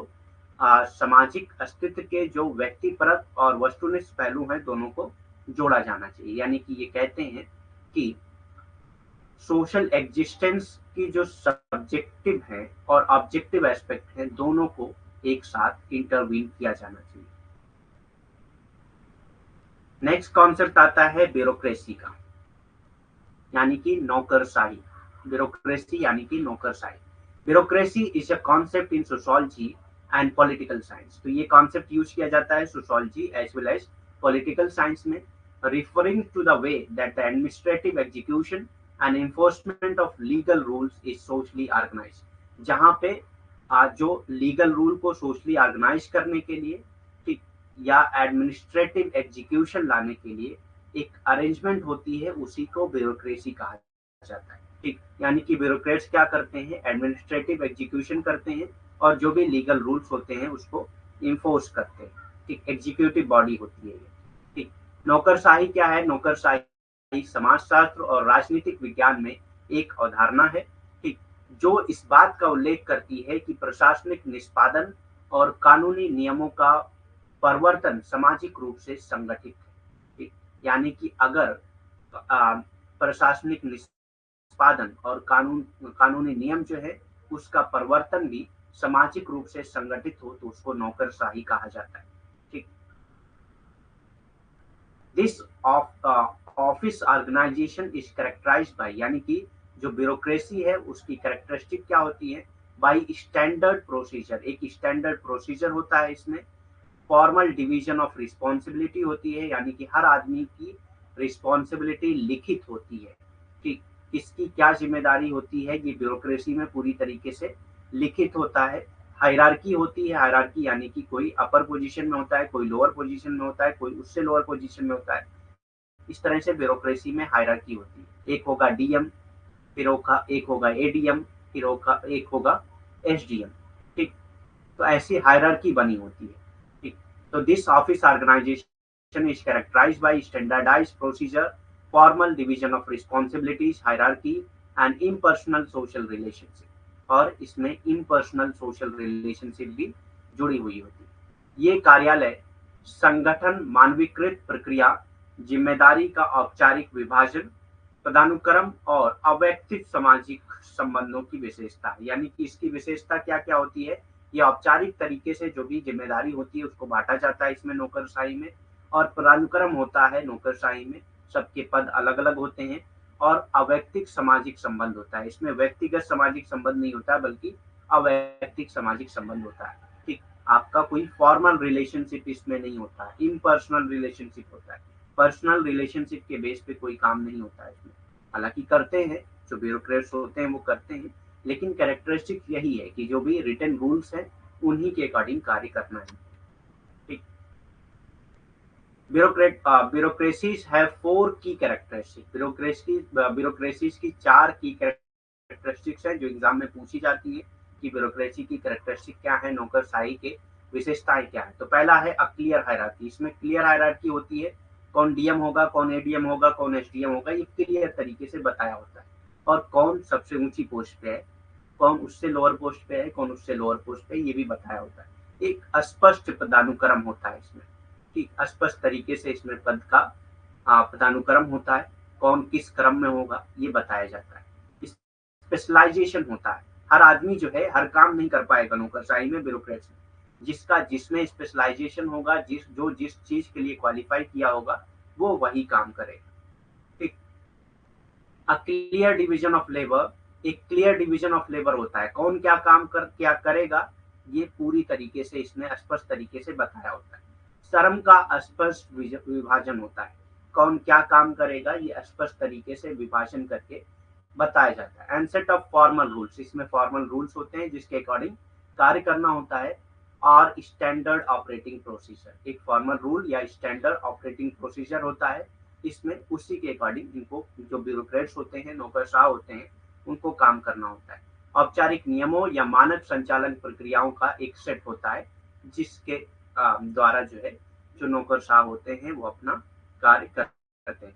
सामाजिक अस्तित्व के जो व्यक्तिपरक और वस्तुनिष्ठ पहलू हैं दोनों को जोड़ा जाना चाहिए। यानी कि ये कहते हैं कि सोशल एग्जिस्टेंस की जो सब्जेक्टिव है और ऑब्जेक्टिव एस्पेक्ट है दोनों को एक साथ इंटरवीन किया जाना चाहिए। नेक्स्ट कॉन्सेप्ट आता है ब्यूरोक्रेसी का, यानी कि नौकरशाही। ब्यूरोक्रेसी यानी कि नौकरशाही। Bureaucracy is a concept in sociology and political science. तो ये कॉन्सेप्ट यूज किया जाता है sociology as well as political science में, referring to the way that the administrative execution and enforcement of legal rules is socially organized. जहाँ पे जो legal rule को सोशली ऑर्गेनाइज करने के लिए, ठीक, या एडमिनिस्ट्रेटिव एग्जीक्यूशन लाने के लिए एक अरेंजमेंट होती है, उसी को ब्यूरोक्रेसी कहा जाता है। ठीक। यानी कि ब्यूरोक्रेट्स क्या करते हैं? एडमिनिस्ट्रेटिव एग्जीक्यूशन करते हैं, और जो भी लीगल रूल्स होते हैं उसको इन्फोर्स करते हैं। ठीक। एग्जीक्यूटिव बॉडी होती है ये। ठीक। नौकरशाही क्या है? नौकरशाही समाजशास्त्र और राजनीतिक विज्ञान में एक अवधारणा है, ठीक, जो इस बात का उल्लेख करती है कि प्रशासनिक निष्पादन और कानूनी नियमों का परिवर्तन सामाजिक रूप से संगठित है। ठीक। यानी कि अगर प्रशासनिक निष्पादन और कानूनी नियम जो है उसका परिवर्तन भी सामाजिक रूप से संगठित हो तो उसको नौकरशाही कहा जाता है। ठीक। This office organisation is characterised by, यानी कि जो ब्यूरोक्रेसी है उसकी कैरेक्टरिस्टिक क्या होती है? By standard procedure. एक स्टैंडर्ड प्रोसीजर होता है इसमें। फॉर्मल डिवीजन ऑफ रिस्पॉन्सिबिलिटी होती है, यानी कि हर आदमी की रिस्पॉन्सिबिलिटी लिखित होती है। ठीक। किसकी क्या जिम्मेदारी होती है ये ब्यूरोक्रेसी में पूरी तरीके से लिखित होता है। हायरार्की होती है। हायरार्की यानी कि कोई अपर पोजीशन में होता है, कोई लोअर पोजीशन में होता है, कोई उससे लोअर पोजीशन में होता है। इस तरह से ब्यूरोक्रेसी में हायरार्की होती है। एक होगा डीएम, फिर एक होगा एडीएम, फिर एक होगा एसडीएम। ठीक। तो ऐसी हायरार्की बनी होती है। ठीक। तो this office organisation is characterised by standardized procedure, formal division of responsibilities, hierarchy and impersonal social relationship. और इसमें इम्पर्सनल सोशल रिलेशनशिप भी जुड़ी हुई होती है। ये कार्यालय संगठन मानवीकृत प्रक्रिया, जिम्मेदारी का औपचारिक विभाजन, पदानुक्रम और अवैयक्तिक सामाजिक संबंधों की विशेषता है। यानी कि इसकी विशेषता क्या क्या होती है? ये औपचारिक तरीके से जो भी जिम्मेदारी होती है उसको बांटा जाता है इसमें नौकरशाही में, और पदानुक्रम होता है नौकरशाही में, सबके पद अलग अलग होते हैं, और अवैयक्तिक सामाजिक संबंध होता है। इसमें व्यक्तिगत सामाजिक संबंध नहीं होता बल्कि अवैयक्तिक सामाजिक संबंध होता है। ठीक। आपका कोई फॉर्मल रिलेशनशिप इसमें नहीं होता है, इम्पर्सनल रिलेशनशिप होता है। पर्सनल रिलेशनशिप के बेस पे कोई काम नहीं होता है इसमें। हालांकि करते हैं, जो ब्यूरोक्रेट्स होते हैं वो करते हैं, लेकिन कैरेक्टरिस्टिक यही है कि जो भी रिटन रूल्स हैं उन्हीं के अकॉर्डिंग कार्य करना है। ठीक। ब्यूरोक्रेसीज हैव 4 की कैरेक्टरिस्टिक। ब्यूरोक्रेसीज की 4 की कैरेक्टरिस्टिक्स हैं जो एग्जाम में पूछी जाती है। कि ब्यूरोक्रेसी की कैरेक्टरिस्टिक क्या है, नौकरशाही के विशेषताएं क्या है। तो पहला है अ क्लियर हायरार्की। इसमें क्लियर हायरार्की होती है, कौन डीएम होगा, कौन एडीएम होगा, कौन एसडीएम होगा, ये क्लियर तरीके से बताया होता है। और कौन सबसे ऊंची पोस्ट पे है, कौन उससे लोअर पोस्ट पे है, कौन उससे लोअर पोस्ट पे है, ये भी बताया होता है। एक स्पष्ट पदानुक्रम होता है इसमें, ठीक, स्पष्ट तरीके से इसमें पद का पदानुक्रम होता है, कौन किस क्रम में होगा ये बताया जाता है। स्पेशलाइजेशन होता है, हर आदमी जो है हर काम नहीं कर पाएगा नौकरशाही में, ब्यूरोक्रेट्स में। जिसका जिसमें स्पेशलाइजेशन होगा, जिस चीज के लिए क्वालिफाई किया होगा, वो वही काम करेगा, ठीक। A clear division of labour, एक क्लियर डिवीजन ऑफ लेबर होता है, कौन क्या काम क्या करेगा, ये पूरी तरीके से इसमें स्पष्ट तरीके से बताया होता है। श्रम का स्पष्ट विभाजन होता है, कौन क्या काम करेगा ये स्पष्ट तरीके से विभाजन करके बताया जाता है। And set of formal rules, इसमें फॉर्मल रूल्स होते हैं जिसके अकॉर्डिंग कार्य करना होता है। और स्टैंडर्ड ऑपरेटिंग प्रोसीजर, एक फॉर्मल रूल या स्टैंडर्ड ऑपरेटिंग प्रोसीजर होता है, इसमें उसी के अकॉर्डिंग इनको जो ब्यूरोक्रेट्स होते हैं, नौकरशाह होते हैं, उनको काम करना होता है। औपचारिक नियमों या मानक संचालन प्रक्रियाओं का एक सेट होता है, जिसके द्वारा जो है जो नौकरशाह होते हैं वो अपना कार्य करते हैं।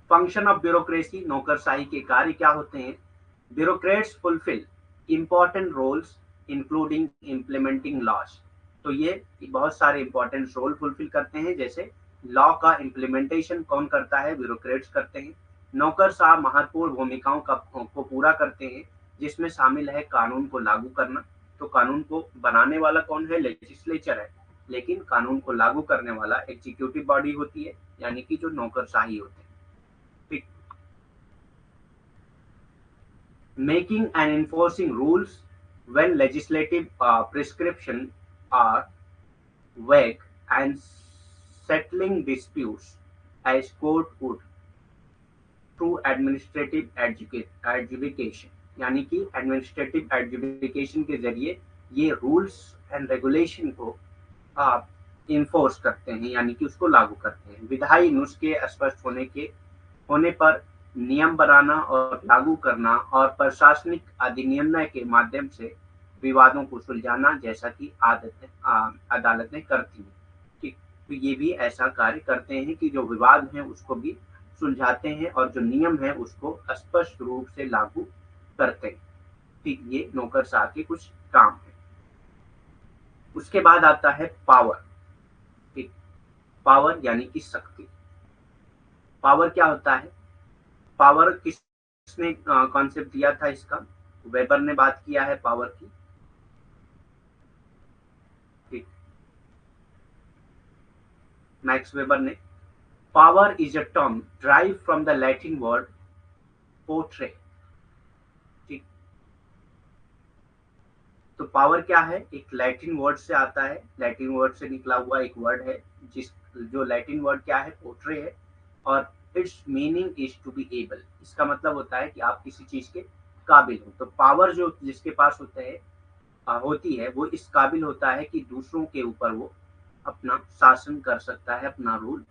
फंक्शन ऑफ ब्यूरोक्रेसी, नौकरशाही के कार्य क्या होते हैं। Bureaucrats fulfil important roles including implementing laws. तो ये बहुत सारे इंपॉर्टेंट रोल फुलफिल करते हैं, जैसे लॉ का इम्प्लीमेंटेशन कौन करता है, ब्यूरोक्रेट्स करते हैं। नौकरशाह महत्वपूर्ण भूमिकाओं को पूरा करते हैं, जिसमें शामिल है कानून को लागू करना। तो कानून को बनाने वाला कौन है, लेजिस्लेचर है, लेकिन कानून को लागू करने वाला एग्जीक्यूटिव बॉडी होती है, यानी कि जो नौकरशाही होते हैं, ठीक। Making and enforcing rules when legislative prescription are vague, and settling disputes as court would through administrative adjudication, यानी कि एडमिनिस्ट्रेटिव एडजुडिकेशन के जरिए ये रूल्स एंड रेगुलेशन को आप इन्फोर्स करते हैं, यानी कि उसको लागू करते हैं। विधायी नुस्खे स्पष्ट होने पर नियम बनाना और लागू करना, और प्रशासनिक अधिनियम के माध्यम से विवादों को सुलझाना, जैसा कि अदालतें करती हैं, ठीक। तो ये भी ऐसा कार्य करते हैं कि जो विवाद हैं उसको भी सुलझाते हैं और जो नियम है उसको स्पष्ट रूप से लागू करते हैं, ठीक। ये नौकरशाह के कुछ काम है। उसके बाद आता है पावर, ठीक। पावर यानी कि शक्ति। पावर क्या होता है, पावर किसने कॉन्सेप्ट दिया था इसका, वेबर ने बात किया है पावर की, ठीक, मैक्स वेबर ने। Power is a term drive from the Latin word portray, ठीक। तो पावर क्या है, एक लैटिन वर्ड से आता है, लैटिन वर्ड से निकला हुआ एक वर्ड है, जो लैटिन वर्ड क्या है, पोट्रे है। और its meaning is to be able, इसका मतलब होता है कि आप किसी चीज के काबिल हो। तो पावर जो जिसके पास होती है वो इस काबिल होता है कि दूसरों के ऊपर वो अपना शासन कर सकता है, अपना रूल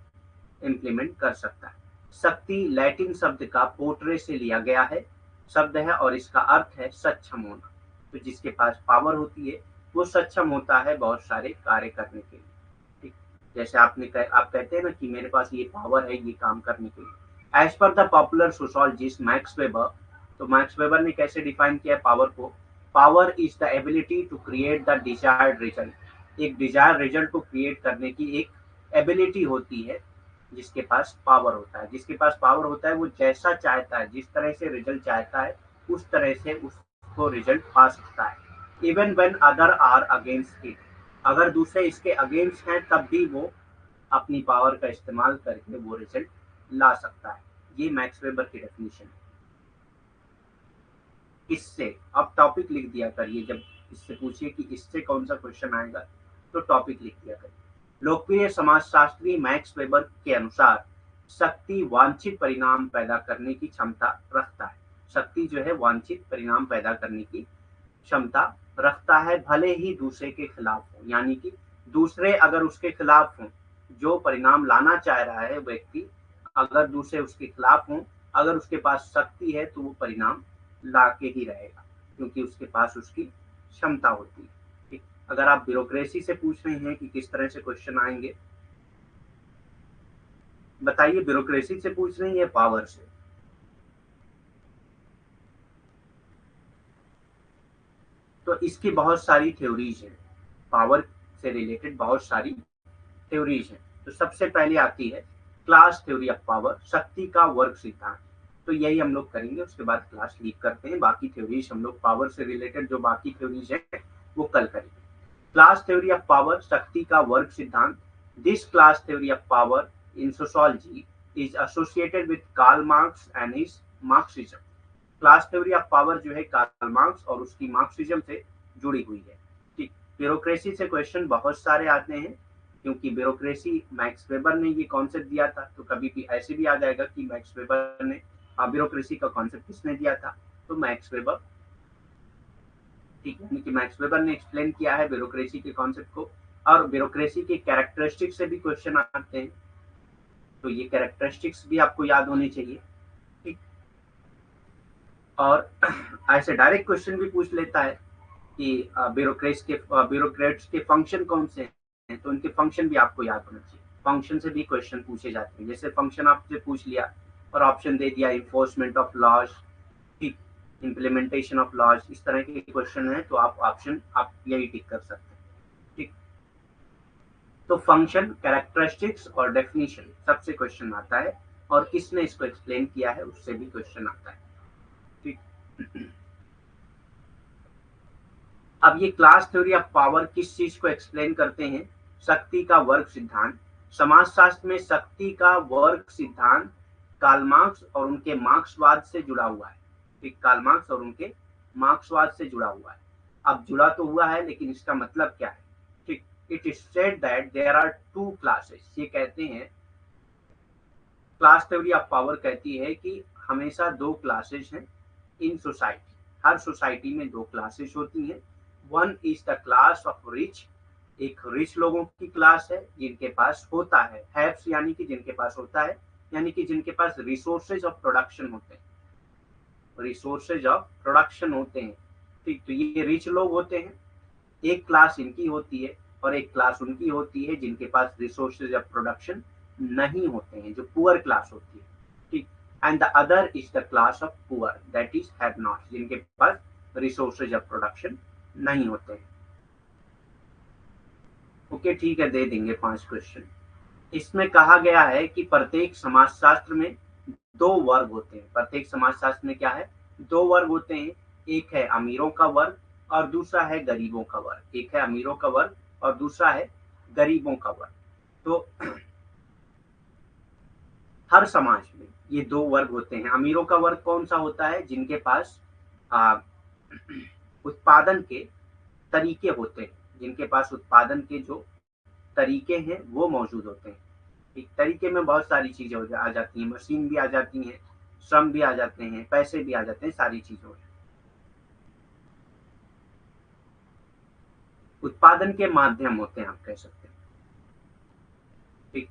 इम्प्लीमेंट कर सकता है। शक्ति लैटिन शब्द का पोट्रे से लिया गया है शब्द है, और इसका अर्थ है सक्षम होना। तो जिसके पास पावर होती है वो सक्षम होता है बहुत सारे कार्य करने के लिए, ठीक। जैसे आप कहते हैं ना कि मेरे पास ये पावर है ये काम करने के लिए। As per the popular sociologist Max Weber, तो मैक्स वेबर ने कैसे डिफाइन किया पावर को, power is the ability to create the desired result. एक डिजायर्ड रिजल्ट को क्रिएट करने की एक एबिलिटी होती है जिसके पास पावर होता है। जिसके पास पावर होता है वो जैसा चाहता है, जिस तरह से रिजल्ट चाहता है उस तरह से उसको रिजल्ट पा सकता है। Even when other are against it, अगर दूसरे इसके अगेंस्ट हैं तब भी वो अपनी पावर का इस्तेमाल करके वो रिजल्ट ला सकता है। ये मैक्स वेबर की डेफिनेशन है। इससे अब टॉपिक लिख दिया करिए, जब इससे पूछिए कि इससे कौन सा क्वेश्चन आएगा तो टॉपिक लिख दिया करिए। लोकप्रिय समाजशास्त्री मैक्स वेबर के अनुसार शक्ति वांछित परिणाम पैदा करने की क्षमता रखता है। शक्ति जो है वांछित परिणाम पैदा करने की क्षमता रखता है, भले ही दूसरे के खिलाफ हो, यानी कि दूसरे अगर उसके खिलाफ हो, जो परिणाम लाना चाह रहा है व्यक्ति, अगर दूसरे उसके खिलाफ हो अगर उसके पास शक्ति है तो वो परिणाम ला के ही रहेगा, क्योंकि उसके पास उसकी क्षमता होती है। ठीक, अगर आप ब्यूरोक्रेसी से पूछ रहे हैं कि किस तरह से क्वेश्चन आएंगे, बताइए, ब्यूरोक्रेसी से पूछ रहे हैं या पावर से? तो इसकी बहुत सारी थ्योरीज हैं, पावर से रिलेटेड बहुत सारी थ्योरीज हैं। तो सबसे पहले आती है क्लास थ्योरी ऑफ पावर, शक्ति का वर्ग सिद्धांत। तो यही हम लोग करेंगे, उसके बाद क्लास लीव करते हैं। बाकी थ्योरीज हम लोग पावर से रिलेटेड जो बाकी थ्योरीज है वो कल करेंगे। क्लास थ्योरी ऑफ पावर, शक्ति का वर्ग सिद्धांत। This class theory of power in sociology is associated with Karl Marx and his Marxism. Class theory of power जो है कार्ल मार्क्स और उसकी मार्क्सिज्म से जुड़ी हुई है। ठीक, ब्यूरोक्रेसी से क्वेश्चन बहुत सारे आते हैं, क्योंकि ब्यूरोक्रेसी मैक्स वेबर ने ये कॉन्सेप्ट दिया था। तो कभी भी ऐसे भी आ जाएगा कि मैक्स वेबर ने ब्यूरोक्रेसी का कॉन्सेप्ट किसने दिया था, तो मैक्स वेबर। ठीक है, कि मैक्स वेबर ने एक्सप्लेन किया है ब्यूरोक्रेसी के कॉन्सेप्ट को। और ब्यूरोक्रेसी के कैरेक्टरिस्टिक्स से भी क्वेश्चन आते हैं, तो ये कैरेक्टरिस्टिक्स भी आपको याद होने चाहिए। ठीक, और ऐसे डायरेक्ट क्वेश्चन भी पूछ लेता है कि ब्यूरोक्रेट्स के फंक्शन कौन से हैं, तो उनके फंक्शन भी आपको याद होना चाहिए। फंक्शन से भी क्वेश्चन पूछे जाते हैं, जैसे फंक्शन आपसे पूछ लिया और ऑप्शन दे दिया इन्फोर्समेंट ऑफ लॉज, ठीक, इम्प्लीमेंटेशन ऑफ लॉज, इस तरह के क्वेश्चन है तो आप ऑप्शन आप यही टिक कर सकते हैं। ठीक, तो फंक्शन, कैरेक्टरिस्टिक्स और डेफिनेशन सबसे क्वेश्चन आता है, और किसने इसको एक्सप्लेन किया है उससे भी क्वेश्चन आता है। ठीक, अब ये क्लास थ्योरी ऑफ पावर किस चीज को एक्सप्लेन करते हैं? शक्ति का वर्ग सिद्धांत। समाजशास्त्र में शक्ति का वर्ग सिद्धांत कार्ल मार्क्स और उनके मार्क्सवाद से जुड़ा हुआ है। ठीक, कार्ल मार्क्स और उनके मार्क्सवाद से जुड़ा हुआ है। अब जुड़ा तो हुआ है, लेकिन इसका मतलब क्या है? ठीक, it is said that there are two classes. ये कहते हैं, क्लास थ्योरी ऑफ पावर कहती है कि हमेशा दो क्लासेस हैं इन सोसाइटी। हर सोसाइटी में दो क्लासेस होती हैं। One is the class of rich, एक रिच लोगों की क्लास है जिनके पास होता है, हैव्स यानी कि जिनके पास होता है, यानी कि जिनके पास रिसोर्सेज ऑफ प्रोडक्शन होते हैं, रिसोर्सेज ऑफ प्रोडक्शन होते हैं। ठीक, तो ये रिच लोग होते हैं। एक क्लास इनकी होती है और एक क्लास उनकी होती है जिनके पास रिसोर्सेज ऑफ प्रोडक्शन नहीं होते हैं, जो पुअर क्लास होती है। ठीक, and the other is the class of poor, that is have not, जिनके पास रिसोर्सेज ऑफ प्रोडक्शन नहीं होते हैं। ओके, ठीक है, दे देंगे 5 क्वेश्चन। इसमें कहा गया है कि प्रत्येक समाजशास्त्र में दो वर्ग होते हैं। प्रत्येक समाजशास्त्र में क्या है? दो वर्ग होते हैं। एक है अमीरों का वर्ग और दूसरा है गरीबों का वर्ग। एक है अमीरों का वर्ग और दूसरा है गरीबों का वर्ग। तो हर समाज में ये दो वर्ग होते हैं। अमीरों का वर्ग कौन सा होता है? जिनके पास आ, उत्पादन के तरीके होते हैं, जिनके पास उत्पादन के जो तरीके हैं वो मौजूद होते हैं। एक तरीके में बहुत सारी चीजें आ जाती हैं, मशीन भी आ जाती हैं, श्रम भी आ जाते हैं, पैसे भी आ जाते हैं, सारी चीजें हो जाती हैं। उत्पादन के माध्यम होते हैं, आप कह सकते हैं। ठीक,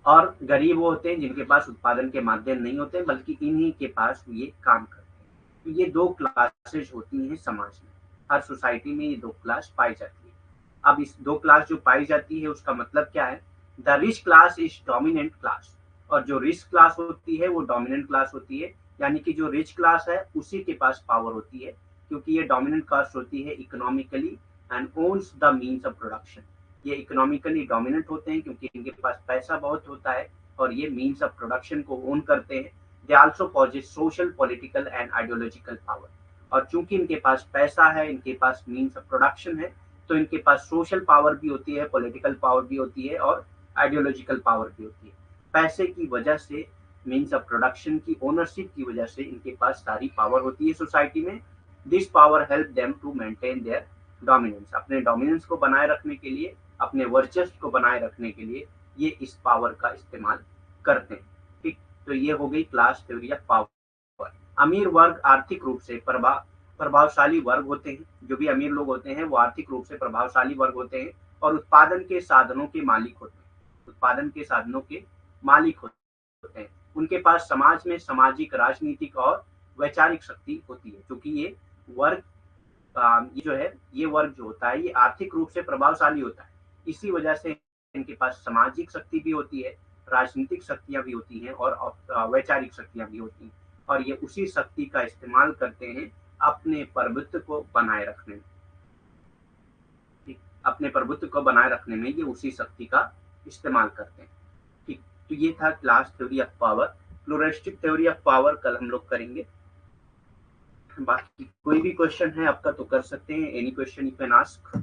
और गरीब वो होते हैं जिनके पास उत्पादन के माध्यम नहीं होते, बल्कि इन्हीं के पास ये काम करते हैं। तो ये दो क्लासेज होती हैं समाज में। हर सोसाइटी में ये दो क्लास पाई जाती है। अब इस दो क्लास जो पाई जाती है उसका मतलब क्या है? The rich class is dominant class, और जो रिच क्लास होती है वो डोमिनेंट क्लास होती है, यानी कि जो रिच क्लास है उसी के पास पावर होती है, क्योंकि ये डोमिनेंट क्लास होती है economically and owns the means of production. ये इकोनॉमिकली डोमिनेंट होते हैं क्योंकि इनके पास पैसा बहुत होता है और ये मीन्स ऑफ प्रोडक्शन को ओन करते हैं। They also possess social, political and ideological power. और चूंकि इनके पास पैसा है, इनके पास मीन्स ऑफ प्रोडक्शन है, तो इनके पास सोशल पावर भी होती है, पॉलिटिकल पावर भी होती है और आइडियोलॉजिकल पावर भी होती है। पैसे की वजह से, मीन्स ऑफ प्रोडक्शन की ओनरशिप की वजह से इनके पास सारी पावर होती है सोसाइटी में। This power help them to maintain their dominance. अपने डोमिनेंस को बनाए रखने के लिए, अपने वर्चस्व को बनाए रखने के लिए ये इस पावर का इस्तेमाल करते हैं। ठीक, तो ये हो गई क्लास थ्योरी ऑफ पावर। अमीर वर्ग आर्थिक रूप से प्रभावशाली वर्ग होते हैं। जो भी अमीर लोग होते हैं वो आर्थिक रूप से प्रभावशाली वर्ग होते हैं और उत्पादन के साधनों के मालिक होते हैं। उत्पादन के साधनों के मालिक होते हैं। उनके पास समाज में सामाजिक, राजनीतिक और वैचारिक शक्ति होती है, क्योंकि ये वर्ग ये जो है, ये वर्ग जो होता है ये आर्थिक रूप से प्रभावशाली होता है। इसी वजह से इनके पास सामाजिक शक्ति भी होती है, राजनीतिक शक्तियाँ भी होती हैं और वैचारिक शक्तियाँ भी होती हैं, और ये उसी शक्ति का इस्तेमाल करते हैं अपने प्रभुत्व को बनाए रखने में। ठीक, अपने प्रभुत्व को बनाए रखने में ये उसी शक्ति का इस्तेमाल करते हैं। ठीक, तो ये था class theory of power. Pluralistic theory of power कल हम लोग करेंगे। बाकी कोई भी क्वेश्चन है आपका तो कर सकते हैं, any question you can ask.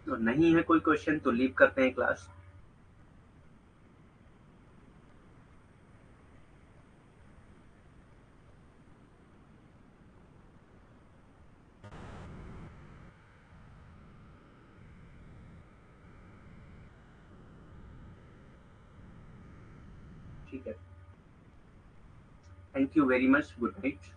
तो नहीं है कोई क्वेश्चन तो लीव करते हैं क्लास। ठीक है, thank you very much, good night.